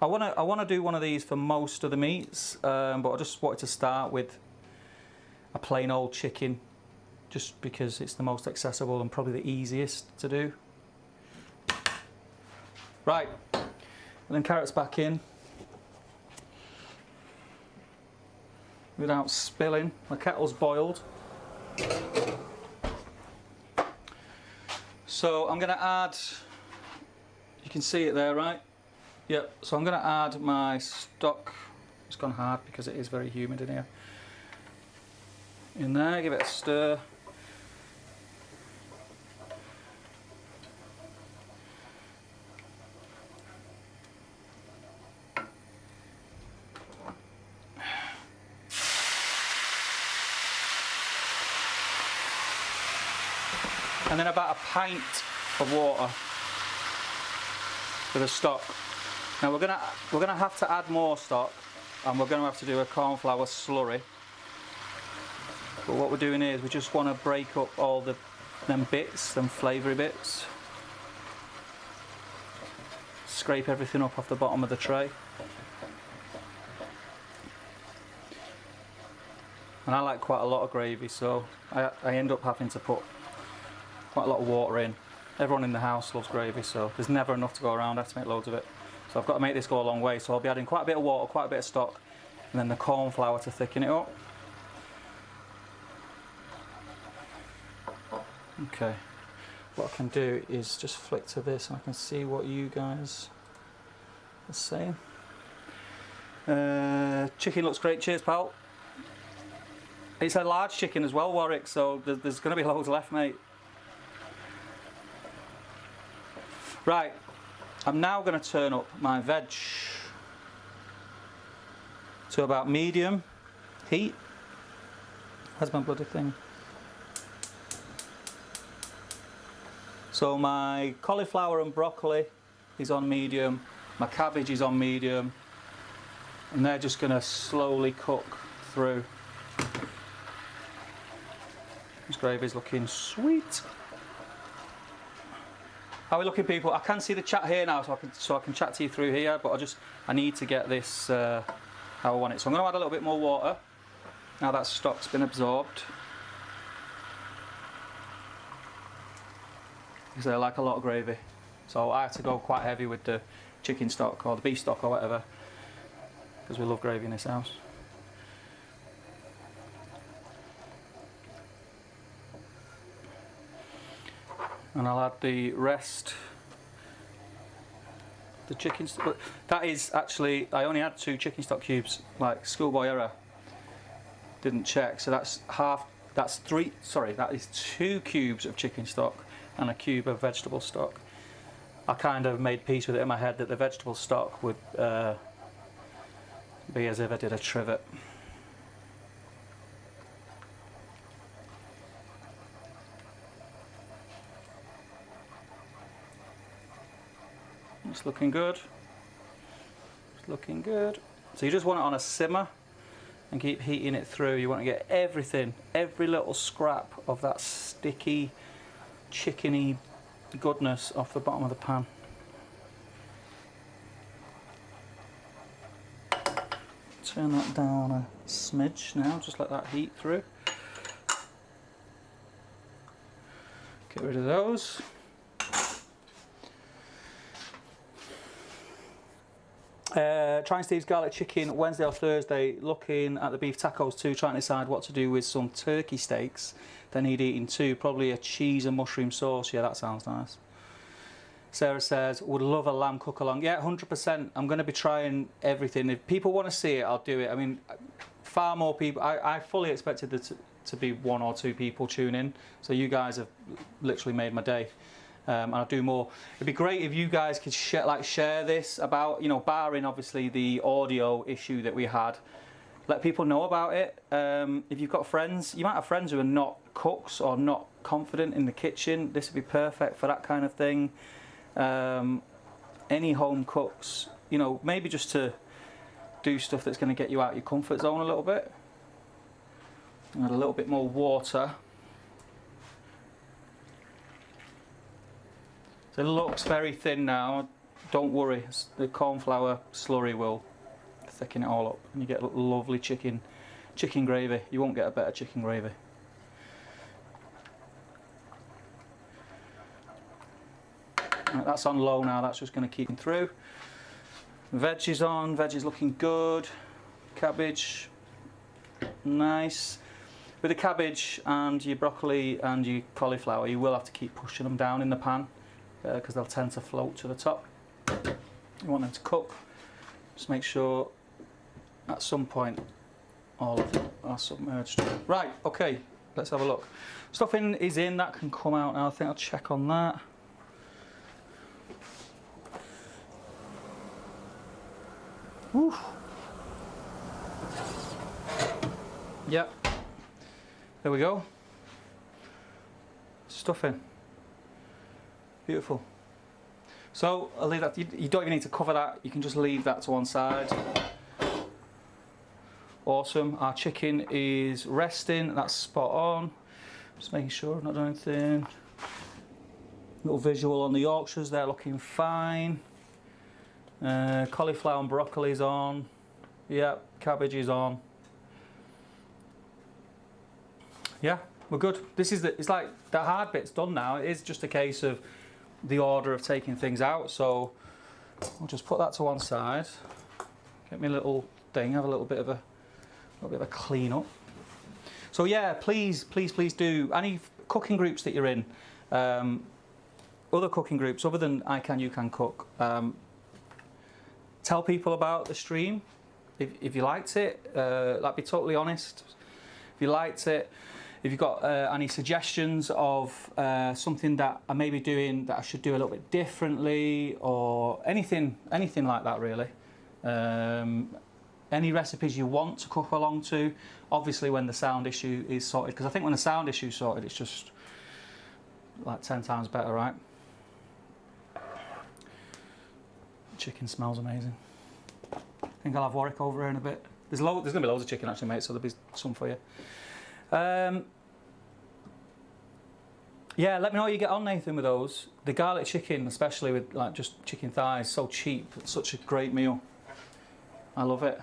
I wanna do one of these for most of the meats, but I just wanted to start with a plain old chicken, just because it's the most accessible and probably the easiest to do. Right, and then carrots back in without spilling. The kettle's boiled. So I'm going to add, you can see it there, right? Yep, so I'm going to add my stock. It's gone hard because it is very humid in here. In there, give it a stir. And then about a pint of water for the stock. Now we're gonna have to add more stock, and we're gonna have to do a cornflour slurry. But what we're doing is we just want to break up all them bits, them flavoury bits. Scrape everything up off the bottom of the tray. And I like quite a lot of gravy, so I end up having to put quite a lot of water in. Everyone in the house loves gravy, so there's never enough to go around. I have to make loads of it. So I've got to make this go a long way. So I'll be adding quite a bit of water, quite a bit of stock, and then the corn flour to thicken it up. Okay. What I can do is just flick to this and I can see what you guys are saying. Chicken looks great. Cheers, pal. It's a large chicken as well, Warwick, so there's going to be loads left, mate. Right, I'm now going to turn up my veg to about medium heat. Where's my bloody thing? So my cauliflower and broccoli is on medium, my cabbage is on medium, and they're just going to slowly cook through. This gravy's looking sweet. How are we looking, people? I can see the chat here now, so I can chat to you through here, but I need to get this how I want it. So I'm going to add a little bit more water now that stock's been absorbed. Because I like a lot of gravy, so I have to go quite heavy with the chicken stock or the beef stock or whatever, because we love gravy in this house. And I'll add the rest, the chicken stock. That is actually, I only had 2 chicken stock cubes, like schoolboy error. Didn't check, so that is 2 cubes of chicken stock and a cube of vegetable stock. I kind of made peace with it in my head that the vegetable stock would be as if I did a trivet. It's looking good. It's looking good. So you just want it on a simmer and keep heating it through. You want to get everything, every little scrap of that sticky, chickeny goodness off the bottom of the pan. Turn that down a smidge now, just let that heat through. Get rid of those. Trying Steve's garlic chicken Wednesday or Thursday, looking at the beef tacos too, trying to decide what to do with some turkey steaks. Then he'd eaten 2, probably a cheese and mushroom sauce. Yeah, that sounds nice. Sarah says, would love a lamb cook along. Yeah, 100%. I'm going to be trying everything. If people want to see it, I'll do it. I mean, far more people. I fully expected there to be 1 or 2 people tune in. So you guys have literally made my day. And I'll do more. It'd be great if you guys could share this about, you know, barring obviously the audio issue that we had. Let people know about it. If you've got friends, you might have friends who are not cooks or not confident in the kitchen. This would be perfect for that kind of thing. Any home cooks, you know, maybe just to do stuff that's going to get you out of your comfort zone a little bit. Add a little bit more water. So it looks very thin now. Don't worry, the cornflour slurry will thicken it all up, and you get lovely chicken gravy. You won't get a better chicken gravy. Right, that's on low now. That's just going to keep it through. Veg is on. Veg is looking good. Cabbage, nice. With the cabbage and your broccoli and your cauliflower, you will have to keep pushing them down in the pan because they'll tend to float to the top. You want them to cook. Just make sure at some point all of them are submerged. Right, okay, let's have a look. Stuffing is in, that can come out now. I think I'll check on that. Woo. Yep. There we go. Stuffing. Beautiful. So I'll leave that. You don't even need to cover that. You can just leave that to one side. Awesome. Our chicken is resting. That's spot on. Just making sure I've not done anything. Little visual on the Yorkshires. They're looking fine. Cauliflower and broccoli's on. Yep. Cabbage is on. Yeah, we're good. It's like the hard bit's done now. It is just a case of the order of taking things out. So I'll just put that to one side. Get me a little thing. Have a little bit of a clean up. So yeah, please do any cooking groups that you're in, other cooking groups other than I Can You Can Cook. Tell people about the stream if you liked it. Like, be totally honest. If you liked it. If you've got any suggestions of something that I may be doing that I should do a little bit differently, or anything like that really. Any recipes you want to cook along to, obviously when the sound issue is sorted, because I think when the sound issue is sorted it's just like 10 times better, right? Chicken smells amazing. I think I'll have Warwick over here in a bit. There's going to be loads of chicken actually, mate, so there'll be some for you. Yeah, let me know how you get on, Nathan, with those. The garlic chicken, especially with like just chicken thighs, so cheap. It's such a great meal. I love it.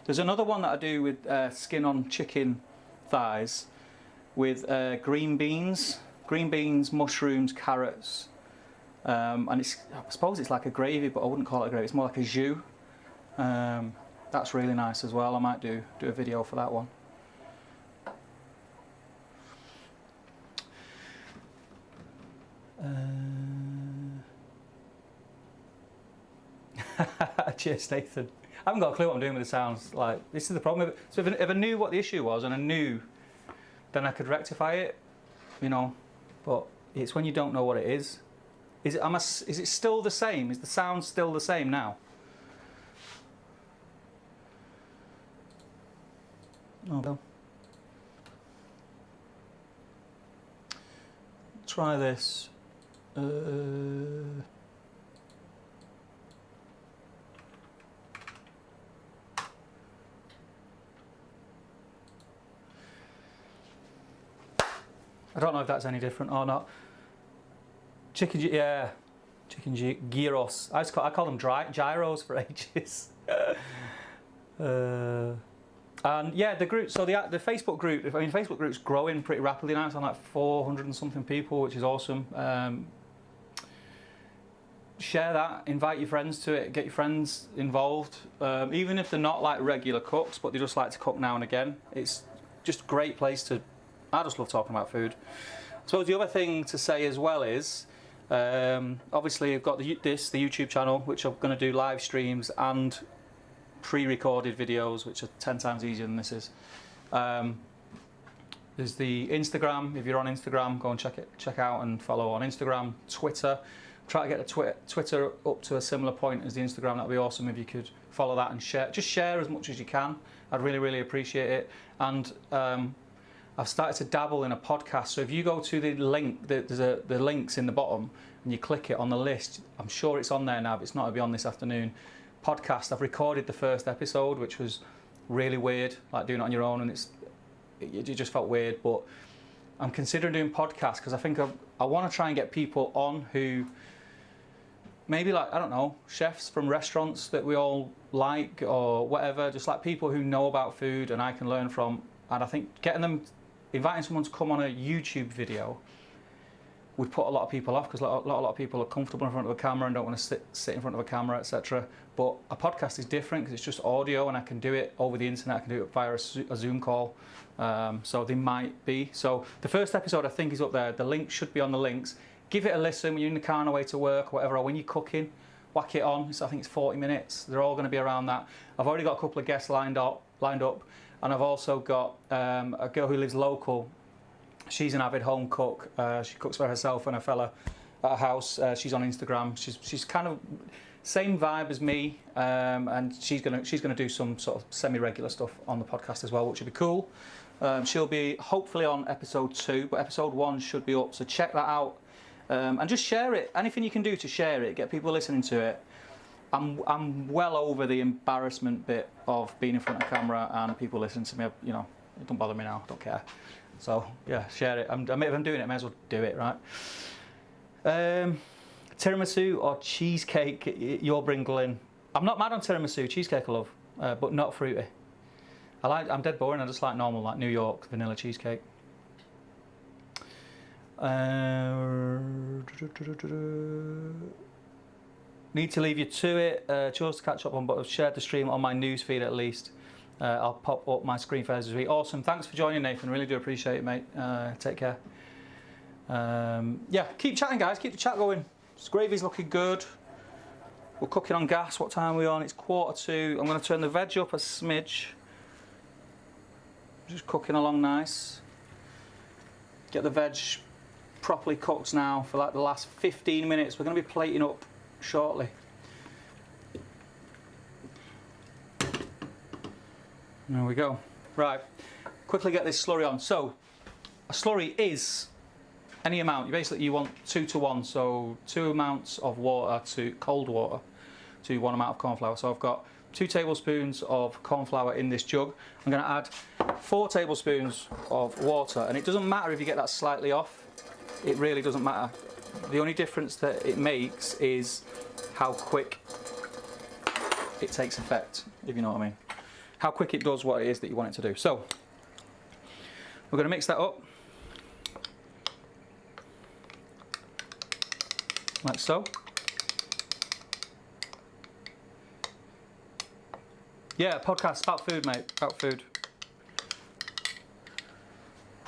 There's another one that I do with skin on chicken thighs with green beans, mushrooms, carrots, and I suppose it's like a gravy, but I wouldn't call it a gravy. It's more like a jus. That's really nice as well. I might do a video for that one. Cheers, Nathan. I haven't got a clue what I'm doing with the sounds. Like, this is the problem. So if I knew what the issue was and I knew, then I could rectify it, you know. But it's when you don't know what it is. Is it still the same? Is the sound still the same now? Oh well. Try this. I don't know if that's any different or not. Chicken gyros. I call them gyros for ages. And yeah, the group. So the Facebook group. I mean, Facebook group's growing pretty rapidly now. It's on like 400 and something people, which is awesome. Share that. Invite your friends to it. Get your friends involved. Even if they're not like regular cooks, but they just like to cook now and again. It's just a great place to. I just love talking about food. I suppose the other thing to say as well is, obviously I've got the YouTube channel, which I'm going to do live streams and pre-recorded videos, which are 10 times easier than this is. There's the Instagram. If you're on Instagram, go and check out and follow on Instagram. Twitter. Try to get the Twitter up to a similar point as the Instagram. That'd be awesome if you could follow that and share. Just share as much as you can. I'd really appreciate it. And I've started to dabble in a podcast. So if you go to the link, there's the links in the bottom, and you click it on the list. I'm sure it's on there now, but it's not. It'll be on this afternoon. podcast. I've recorded the first episode, which was really weird, like doing it on your own, and it just felt weird. But I'm considering doing podcasts because I think I want to try and get people on who maybe, like, I don't know, chefs from restaurants that we all like or whatever, just like people who know about food and I can learn from. And I think inviting someone to come on a YouTube video would put a lot of people off, because a lot of people are comfortable in front of a camera and don't want to sit in front of a camera, etc. But a podcast is different because it's just audio, and I can do it over the internet. I can do it via a Zoom call. So they might be. So the first episode I think is up there. The link should be on the links. Give it a listen when you're in the car on the way to work or whatever, or when you're cooking. Whack it on. I think it's 40 minutes. They're all going to be around that. I've already got a couple of guests lined up, and I've also got a girl who lives local. She's an avid home cook. She cooks for herself and a fella at her house. She's on Instagram. She's kind of same vibe as me, and she's gonna do some sort of semi-regular stuff on the podcast as well, which would be cool. She'll be hopefully on episode 2, but episode 1 should be up. So check that out, and just share it. Anything you can do to share it, get people listening to it. I'm well over the embarrassment bit of being in front of camera and people listening to me. You know, it don't bother me now. Don't care. So yeah, share it. If I'm doing it, I may as well do it, right? Tiramisu or cheesecake, you're Glyn. I'm not mad on tiramisu. Cheesecake I love, but not fruity. I'm dead boring. I just like normal, like New York vanilla cheesecake. Need to leave you to it. Chose to catch up on, but I've shared the stream on my news feed at least. I'll pop up my screen for this week. Awesome. Thanks for joining, Nathan. Really do appreciate it, mate. Take care. Yeah, keep chatting, guys. Keep the chat going. This gravy's looking good. We're cooking on gas. What time are we on? It's 1:45. I'm going to turn the veg up a smidge. Just cooking along nice. Get the veg properly cooked now for like the last 15 minutes. We're going to be plating up shortly. There we go. Right, quickly get this slurry on. So, a slurry is any amount. You want 2 to 1, so 2 amounts of water to cold water to 1 amount of corn flour. So I've got 2 tablespoons of corn flour in this jug. I'm going to add 4 tablespoons of water, and it doesn't matter if you get that slightly off. It really doesn't matter. The only difference that it makes is how quick it takes effect, if you know what I mean. How quick it does what it is that you want it to do. So, we're going to mix that up. Like so. Yeah, podcast about food, mate. About food.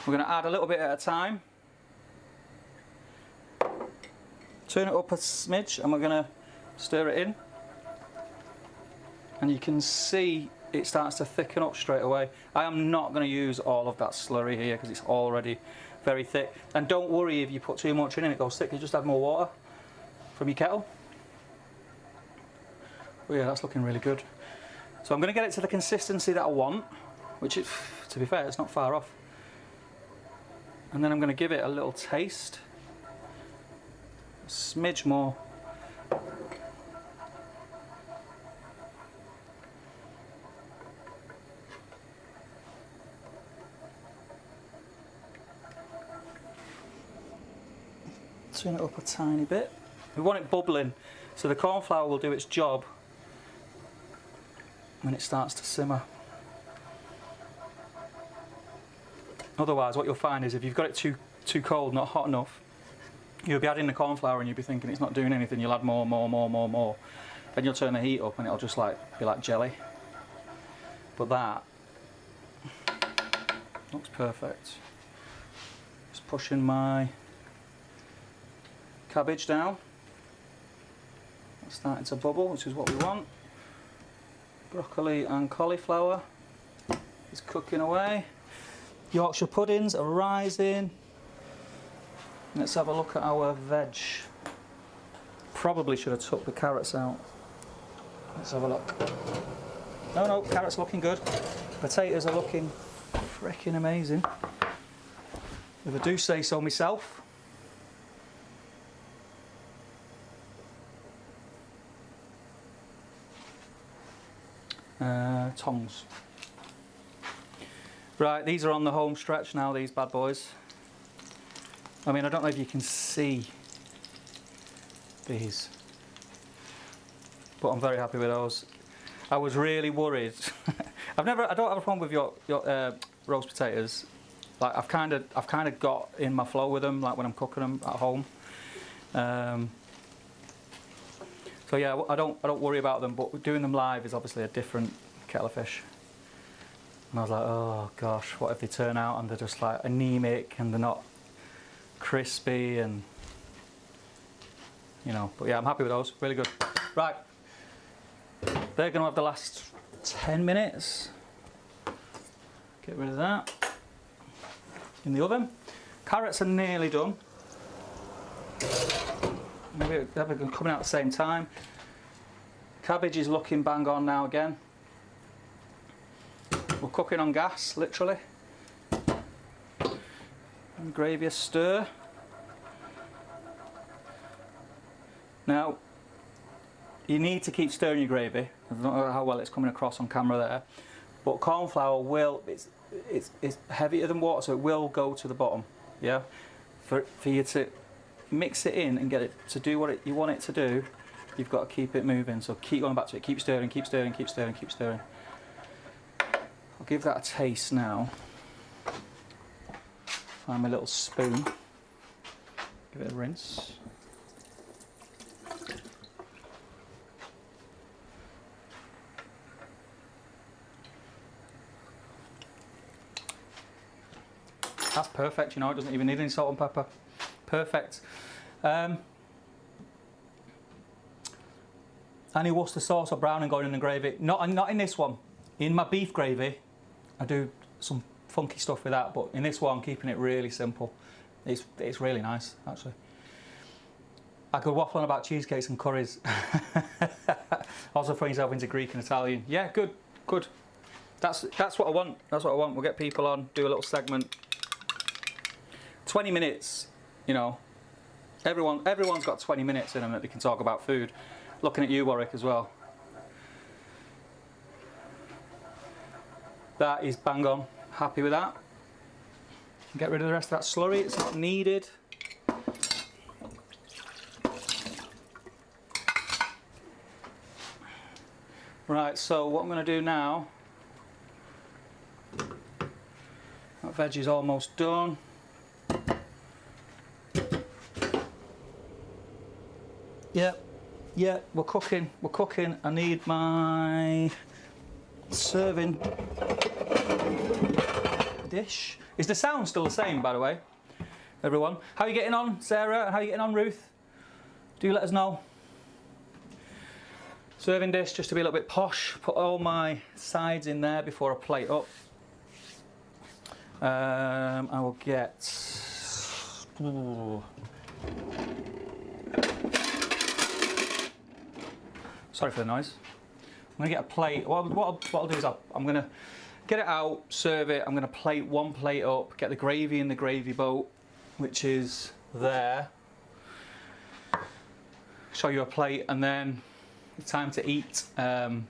We're going to add a little bit at a time. Turn it up a smidge, and we're going to stir it in. And you can see it starts to thicken up straight away. I am not going to use all of that slurry here because it's already very thick. And don't worry if you put too much in and it goes thick. You just add more water from your kettle. Oh yeah, that's looking really good. So I'm going to get it to the consistency that I want, which is, to be fair, it's not far off. And then I'm going to give it a little taste. A smidge more. Turn it up a tiny bit. We want it bubbling, so the corn flour will do its job when it starts to simmer. Otherwise, what you'll find is if you've got it too cold, not hot enough, you'll be adding the corn flour and you'll be thinking it's not doing anything. You'll add more. Then you'll turn the heat up and it'll just be like jelly. But that looks perfect. Just pushing my cabbage down. It's starting to bubble, which is what we want. Broccoli and cauliflower is cooking away. Yorkshire puddings are rising. Let's have a look at our veg. Probably should have took the carrots out. Let's have a look. No, carrots are looking good. Potatoes are looking freaking amazing, if I do say so myself. tongs. Right, these are on the home stretch now, these bad boys. I mean, I don't know if you can see these, but I'm very happy with those. I was really worried. I don't have a problem with your roast potatoes. Like I've kind of got in my flow with them, like when I'm cooking them at home. So yeah, I don't worry about them, but doing them live is obviously a different kettle of fish. And I was like, oh gosh, what if they turn out and they're just like anemic and they're not crispy and, you know, but yeah, I'm happy with those, really good. Right, they're gonna have the last 10 minutes. Get rid of that. In the oven. Carrots are nearly done. Maybe they're coming out at the same time. Cabbage is looking bang on now again. We're cooking on gas, literally. And gravy a stir. Now, you need to keep stirring your gravy. I don't know how well it's coming across on camera there, but corn flour will, it's heavier than water, so it will go to the bottom. Yeah, for you to mix it in and get it to do what you want it to do, you've got to keep it moving. So keep going back to it, keep stirring, keep stirring, keep stirring, keep stirring. I'll give that a taste now. Find my little spoon. Give it a rinse. That's perfect, you know, it doesn't even need any salt and pepper. Perfect. Any Worcester sauce or browning going in the gravy? Not in this one. In my beef gravy, I do some funky stuff with that, but in this one, I'm keeping it really simple. It's really nice, actually. I could waffle on about cheesecakes and curries. Also throwing yourself into Greek and Italian. Yeah, good, good. That's what I want. That's what I want. We'll get people on, do a little segment. 20 minutes, you know. Everyone's got 20 minutes in them that they can talk about food. Looking at you, Warwick, as well. That is bang on. Happy with that. Get rid of the rest of that slurry, it's not needed. Right, so what I'm going to do now, that veg is almost done. Yeah, we're cooking. I need my serving dish. Is the sound still the same, by the way, everyone? How are you getting on, Sarah? How are you getting on, Ruth? Do let us know. Serving dish, just to be a little bit posh. Put all my sides in there before I plate up. I will get... Ooh. Sorry for the noise. I'm going to get a plate. What I'll do is I'm going to get it out, serve it. I'm going to plate one plate up, get the gravy in the gravy boat, which is there. Show you a plate, and then it's time to eat.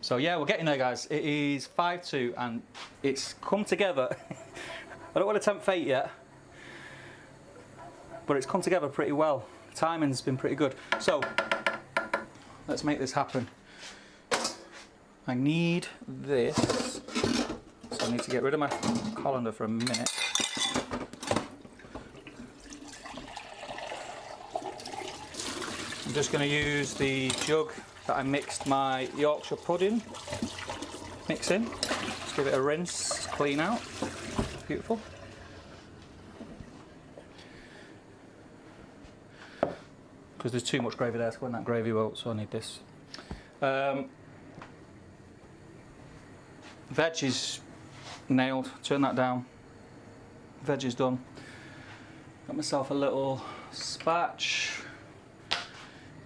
So yeah, we're getting there, guys. It is 5-2 and it's come together. I don't want to tempt fate yet, but it's come together pretty well. The timing's been pretty good. So let's make this happen. I need this, so I need to get rid of my colander for a minute. I'm just going to use the jug that I mixed my Yorkshire pudding mix in. Just give it a rinse, clean out. Beautiful. Because there's too much gravy there to go in that gravy boat, so I need this. Veg is nailed. Turn that down. Veg is done. Got myself a little spatch.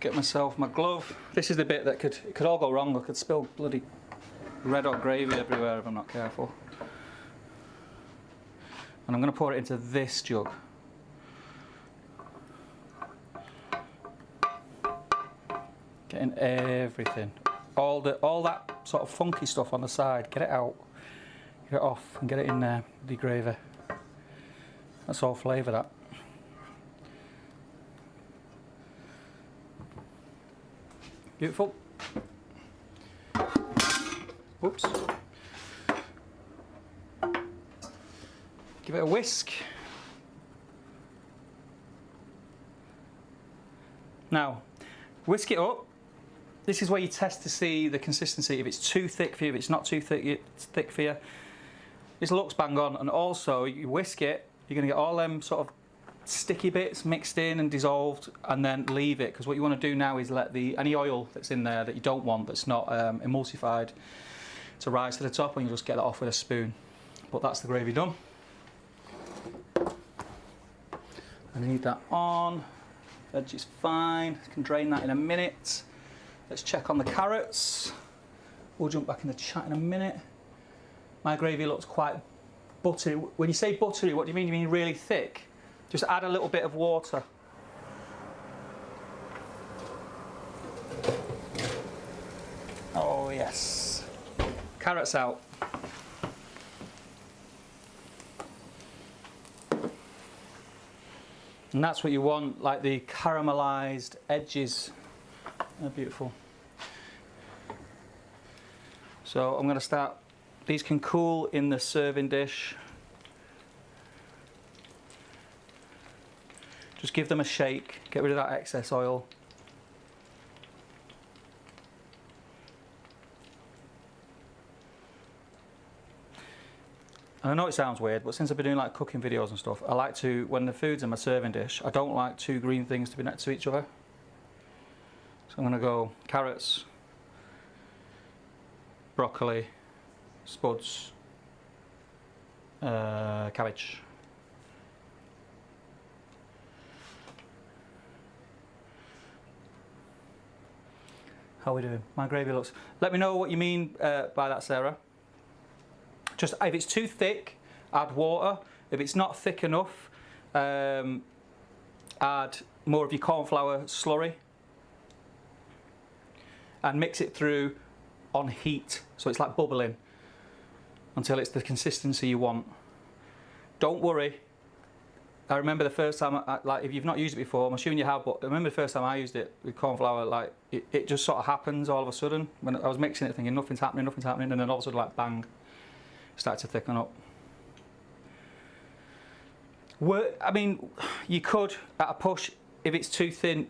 Get myself my glove. This is the bit that it could all go wrong. I could spill bloody red hot gravy everywhere if I'm not careful. And I'm going to pour it into this jug. Getting everything. All that sort of funky stuff on the side. Get it out, get it off, and get it in there with the gravy. That's all flavour, that. Beautiful. Whoops. Give it a whisk. Now, whisk it up. This is where you test to see the consistency, if it's too thick for you, if it's not too thick for you. This looks bang on, and also you whisk it, you're going to get all them sort of sticky bits mixed in and dissolved, and then leave it, because what you want to do now is let any oil that's in there that you don't want, that's not emulsified, to rise to the top, and you just get that off with a spoon. But that's the gravy done. I need that on. Veg is fine, I can drain that in a minute. Let's check on the carrots. We'll jump back in the chat in a minute. My gravy looks quite buttery. When you say buttery, what do you mean? You mean really thick? Just add a little bit of water. Oh yes. Carrots out. And that's what you want, like the caramelised edges. They're beautiful. So I'm going to start, these can cool in the serving dish. Just give them a shake, get rid of that excess oil. And I know it sounds weird, but since I've been doing like cooking videos and stuff, I like to, when the food's in my serving dish, I don't like two green things to be next to each other. So I'm going to go carrots, broccoli, spuds, cabbage. How are we doing? My gravy looks... Let me know what you mean by that, Sarah. Just if it's too thick, add water. If it's not thick enough, add more of your corn flour slurry. And mix it through on heat, so it's like bubbling, until it's the consistency you want. Don't worry. I remember the first time, like if you've not used it before, I'm assuming you have, but I remember the first time I used it with corn flour, like it just sort of happens all of a sudden. When I was mixing it thinking nothing's happening, and then all of a sudden like bang, it started to thicken up. I mean, you could, at a push, if it's too thin,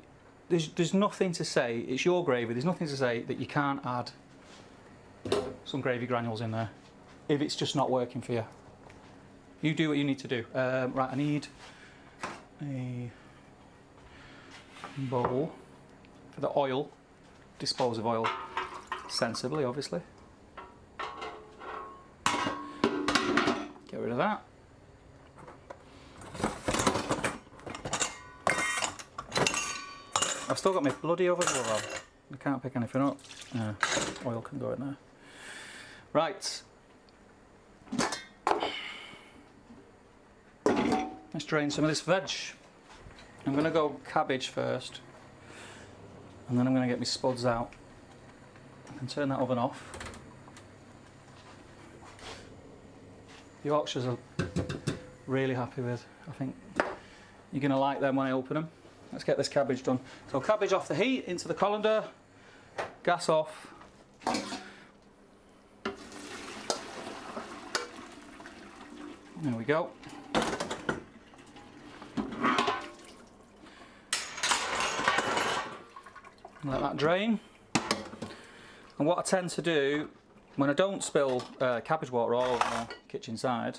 there's nothing to say, it's your gravy, there's nothing to say that you can't add some gravy granules in there if it's just not working for you. You do what you need to do. Right, I need a bowl for the oil. Dispose of oil sensibly, obviously. Get rid of that. I've still got my bloody oven glove on. I can't pick anything up. Oil can go in there. Right. Let's drain some of this veg. I'm going to go cabbage first, and then I'm going to get my spuds out. I can turn that oven off. The Yorkshires are really happy with. I think you're going to like them when I open them. Let's get this cabbage done. So cabbage off the heat, into the colander, gas off. There we go. Let that drain. And what I tend to do when I don't spill cabbage water all over the kitchen side,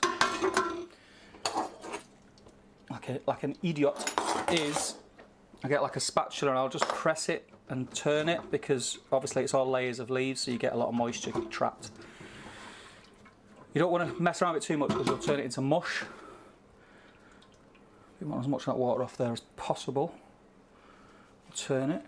like an idiot, is I get like a spatula and I'll just press it and turn it, because obviously it's all layers of leaves, so you get a lot of moisture trapped. You don't want to mess around with it too much, because you'll turn it into mush. You want as much of that water off there as possible. Turn it.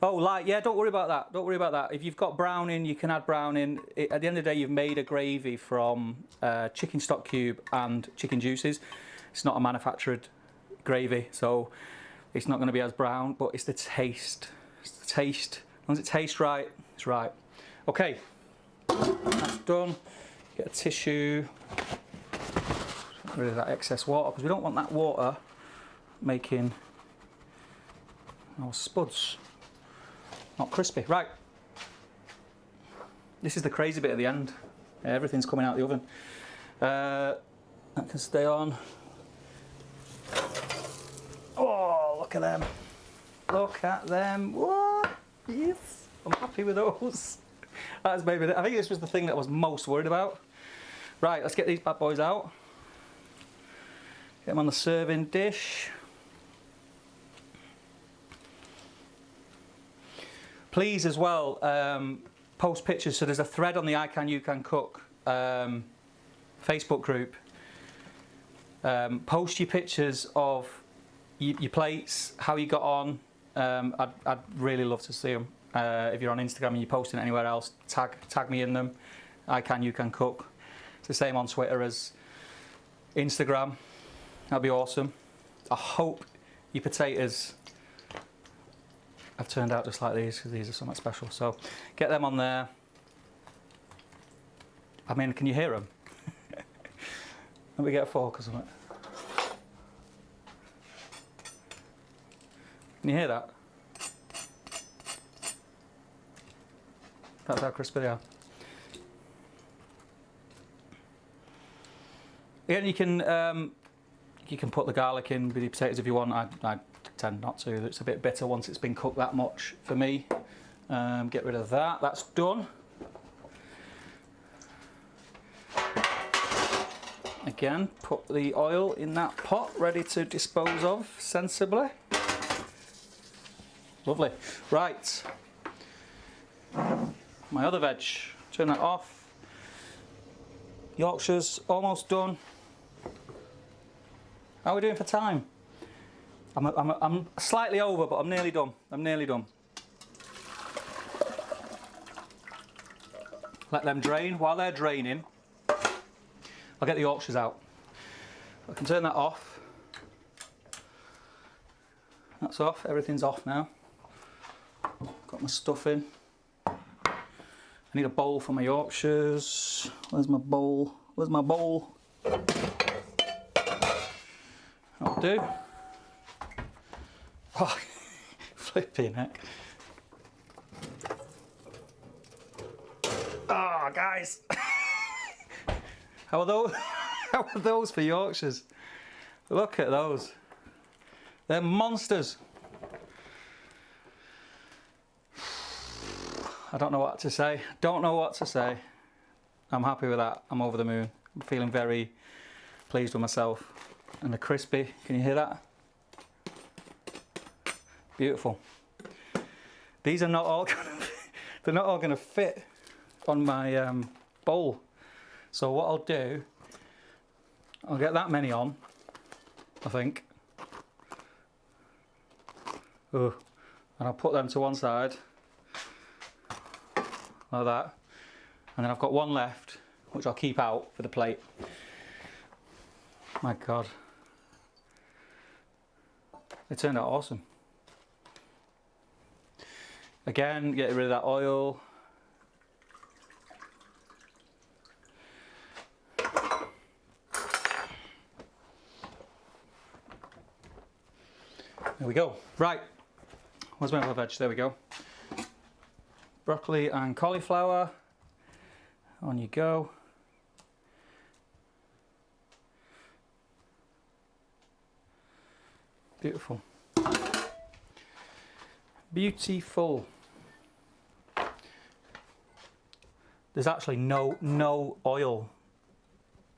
Oh, like, yeah, don't worry about that. Don't worry about that. If you've got browning, you can add browning. At the end of the day, you've made a gravy from chicken stock cube and chicken juices. It's not a manufactured gravy. So it's not going to be as brown, but it's the taste. It's the taste. As long as it tastes right, it's right. Okay, that's done. Get a tissue. Get rid of that excess water because we don't want that water making our spuds not crispy. Right. This is the crazy bit at the end. Everything's coming out of the oven. That can stay on. Oh, look at them. Look at them. What? Yes. I'm happy with those. That's maybe, I think this was the thing that I was most worried about. Right, let's get these bad boys out. Get them on the serving dish. Please as well, post pictures. So there's a thread on the I Can You Can Cook Facebook group. Post your pictures of your plates, how you got on. I'd really love to see them. If you're on Instagram and you're posting anywhere else, tag me in them. I Can You Can Cook. It's the same on Twitter as Instagram. That'd be awesome. I hope your potatoes have turned out just like these, because these are something special. So get them on there. I mean, can you hear them? Let me get a fork or something. Can you hear that? That's how crispy they are. Yeah, and you can put the garlic in with your potatoes if you want. I tend not to. It's a bit bitter once it's been cooked that much for me. Get rid of that. That's done. Again, put the oil in that pot, ready to dispose of sensibly. Lovely. Right. My other veg. Turn that off. Yorkshire's almost done. How are we doing for time? I'm slightly over, but I'm nearly done. I'm nearly done. Let them drain. While they're draining, I'll get the Yorkshires out. I can turn that off. That's off. Everything's off now. Got my stuff in. I need a bowl for my Yorkshires. Where's my bowl? Where's my bowl? That'll do. Oh, flipping heck. Oh, guys. How are those? How are those for Yorkshires? Look at those. They're monsters. I don't know what to say. Don't know what to say. I'm happy with that. I'm over the moon. I'm feeling very pleased with myself. And the crispy, can you hear that? Beautiful. These are not all they're not all gonna fit on my bowl. So what I'll do, I'll get that many on, I think. Oh, and I'll put them to one side, like that. And then I've got one left, which I'll keep out for the plate. My God. They turned out awesome. Again, get rid of that oil. There we go. Right. Where's my other veg? There we go. Broccoli and cauliflower. On you go. Beautiful. Beautiful. There's actually no oil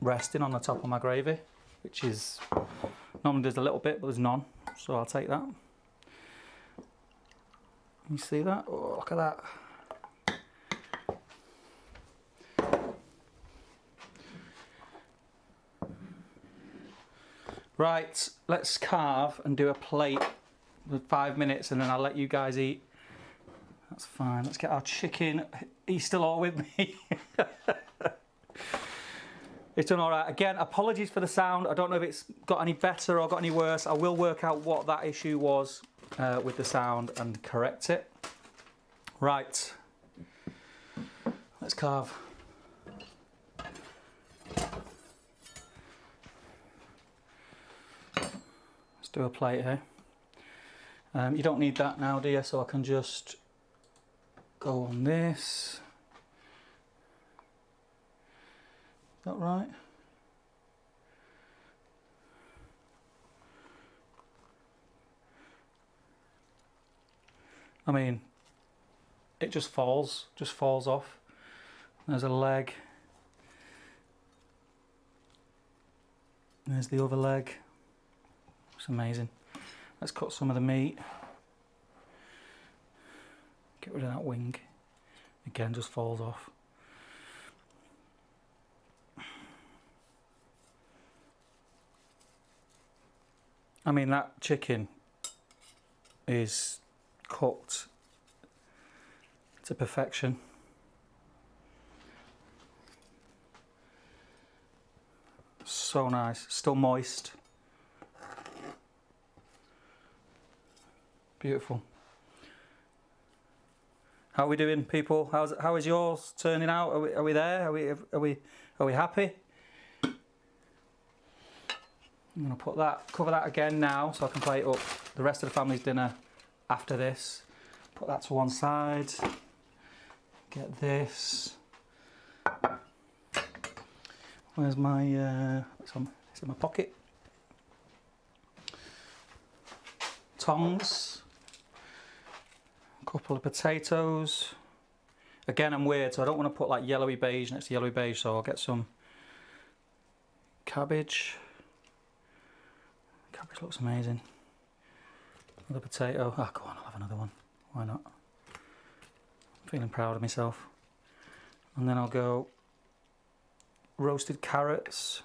resting on the top of my gravy, which is, normally there's a little bit, but there's none, so I'll take that. You see that? Oh, look at that. Right, let's carve and do a plate with 5 minutes, and then I'll let you guys eat. That's fine. Let's get our chicken. Are you still all with me? It's done all right. Again, apologies for the sound. I don't know if it's got any better or got any worse. I will work out what that issue was with the sound and correct it. Right. Let's carve. Let's do a plate here. You don't need that now, do you? So I can just go on this. Is that right? I mean, it just falls off. There's a leg. There's the other leg. It's amazing. Let's cut some of the meat. Get rid of that wing. Again, just falls off. I mean, that chicken is cooked to perfection. So nice, still moist. Beautiful. How are we doing, people? How is yours turning out? Are we there? Are we happy? I'm gonna cover that again now, so I can plate up the rest of the family's dinner after this. Put that to one side. Get this. Where's my? It's in my pocket. Tongs. A couple of potatoes. Again, I'm weird, so I don't want to put like yellowy beige next to yellowy beige, so I'll get some cabbage. Cabbage looks amazing. Another potato. Oh, go on, I'll have another one. Why not? I'm feeling proud of myself. And then I'll go roasted carrots.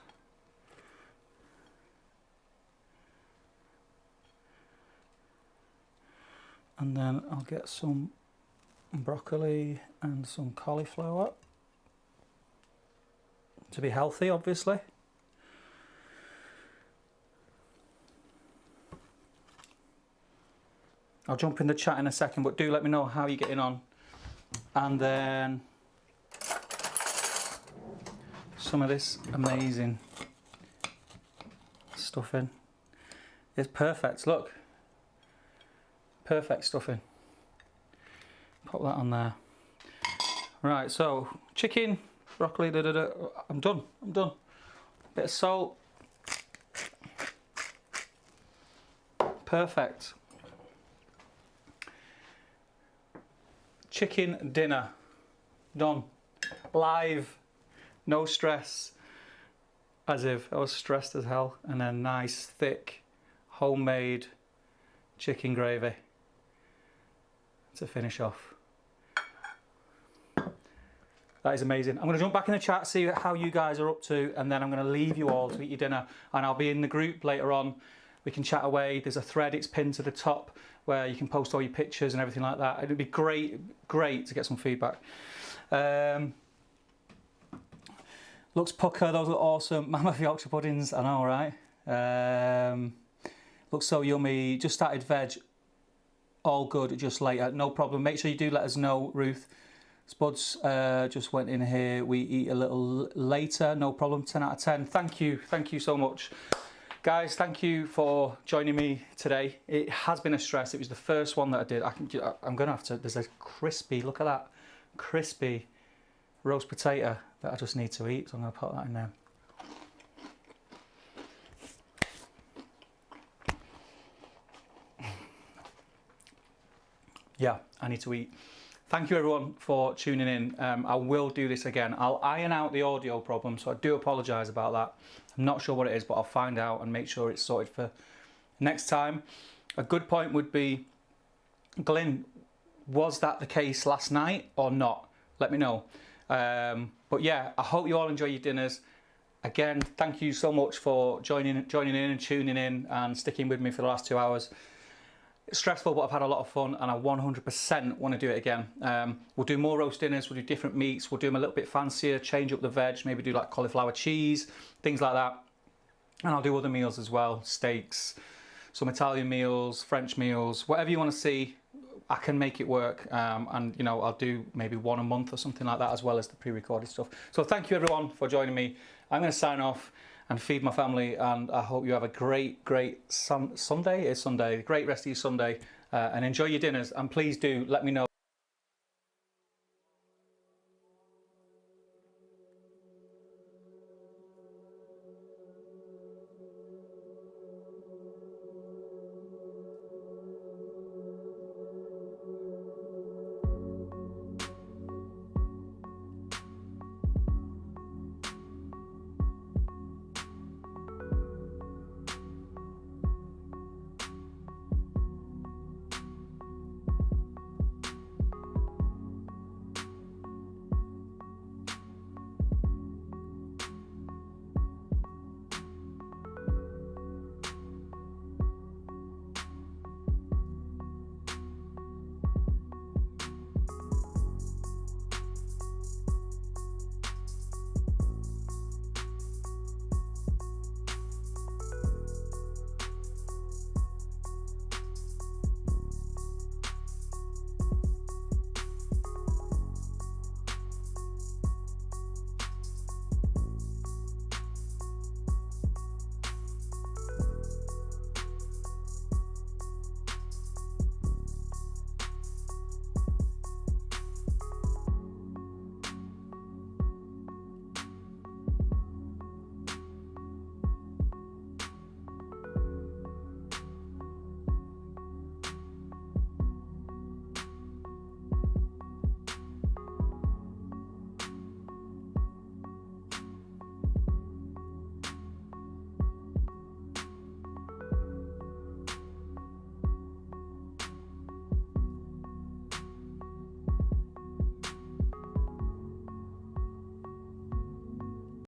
And then I'll get some broccoli and some cauliflower. To be healthy, obviously. I'll jump in the chat in a second, but do let me know how you're getting on. And then some of this amazing stuffing. It's perfect, look. Perfect stuffing. Put that on there. Right, so chicken, broccoli, I'm done. Bit of salt. Perfect. Chicken dinner. Done. Live. No stress. As if I was stressed as hell. And then nice, thick, homemade chicken gravy to finish off. That is amazing. I'm going to jump back in the chat, see how you guys are up to, and then I'm going to leave you all to eat your dinner. And I'll be in the group later on. We can chat away. There's a thread, it's pinned to the top, where you can post all your pictures and everything like that. It'd be great to get some feedback. Looks pucker, those look awesome. Mammoth Yorkshire puddings, I know, right? Looks so yummy. Just started veg. All good, just later, no problem. Make sure you do let us know, Ruth. Spuds just went in here. We eat a little later, no problem. 10 out of 10. Thank you so much. Guys, thank you for joining me today. It has been a stress. It was the first one that I did. I'm gonna have to, there's a crispy, look at that, crispy roast potato that I just need to eat. So I'm gonna put that in there. Yeah, I need to eat. Thank you everyone for tuning in. I will do this again. I'll iron out the audio problem, so I do apologise about that. I'm not sure what it is, but I'll find out and make sure it's sorted for next time. A good point would be, Glyn, was that the case last night or not? Let me know. But yeah, I hope you all enjoy your dinners. Again, thank you so much for joining in and tuning in and sticking with me for the last 2 hours. It's stressful, but I've had a lot of fun, and I 100% want to do it again. We'll do more roast dinners, we'll do different meats, we'll do them a little bit fancier, change up the veg, maybe do like cauliflower cheese, things like that. And I'll do other meals as well, steaks, some Italian meals, French meals, whatever you want to see, I can make it work. And you know, I'll do maybe one a month or something like that, as well as the pre-recorded stuff. So thank you everyone for joining me. I'm going to sign off and feed my family, and I hope you have a great Sunday. It's Sunday. Great rest of your Sunday, and enjoy your dinners. And please do let me know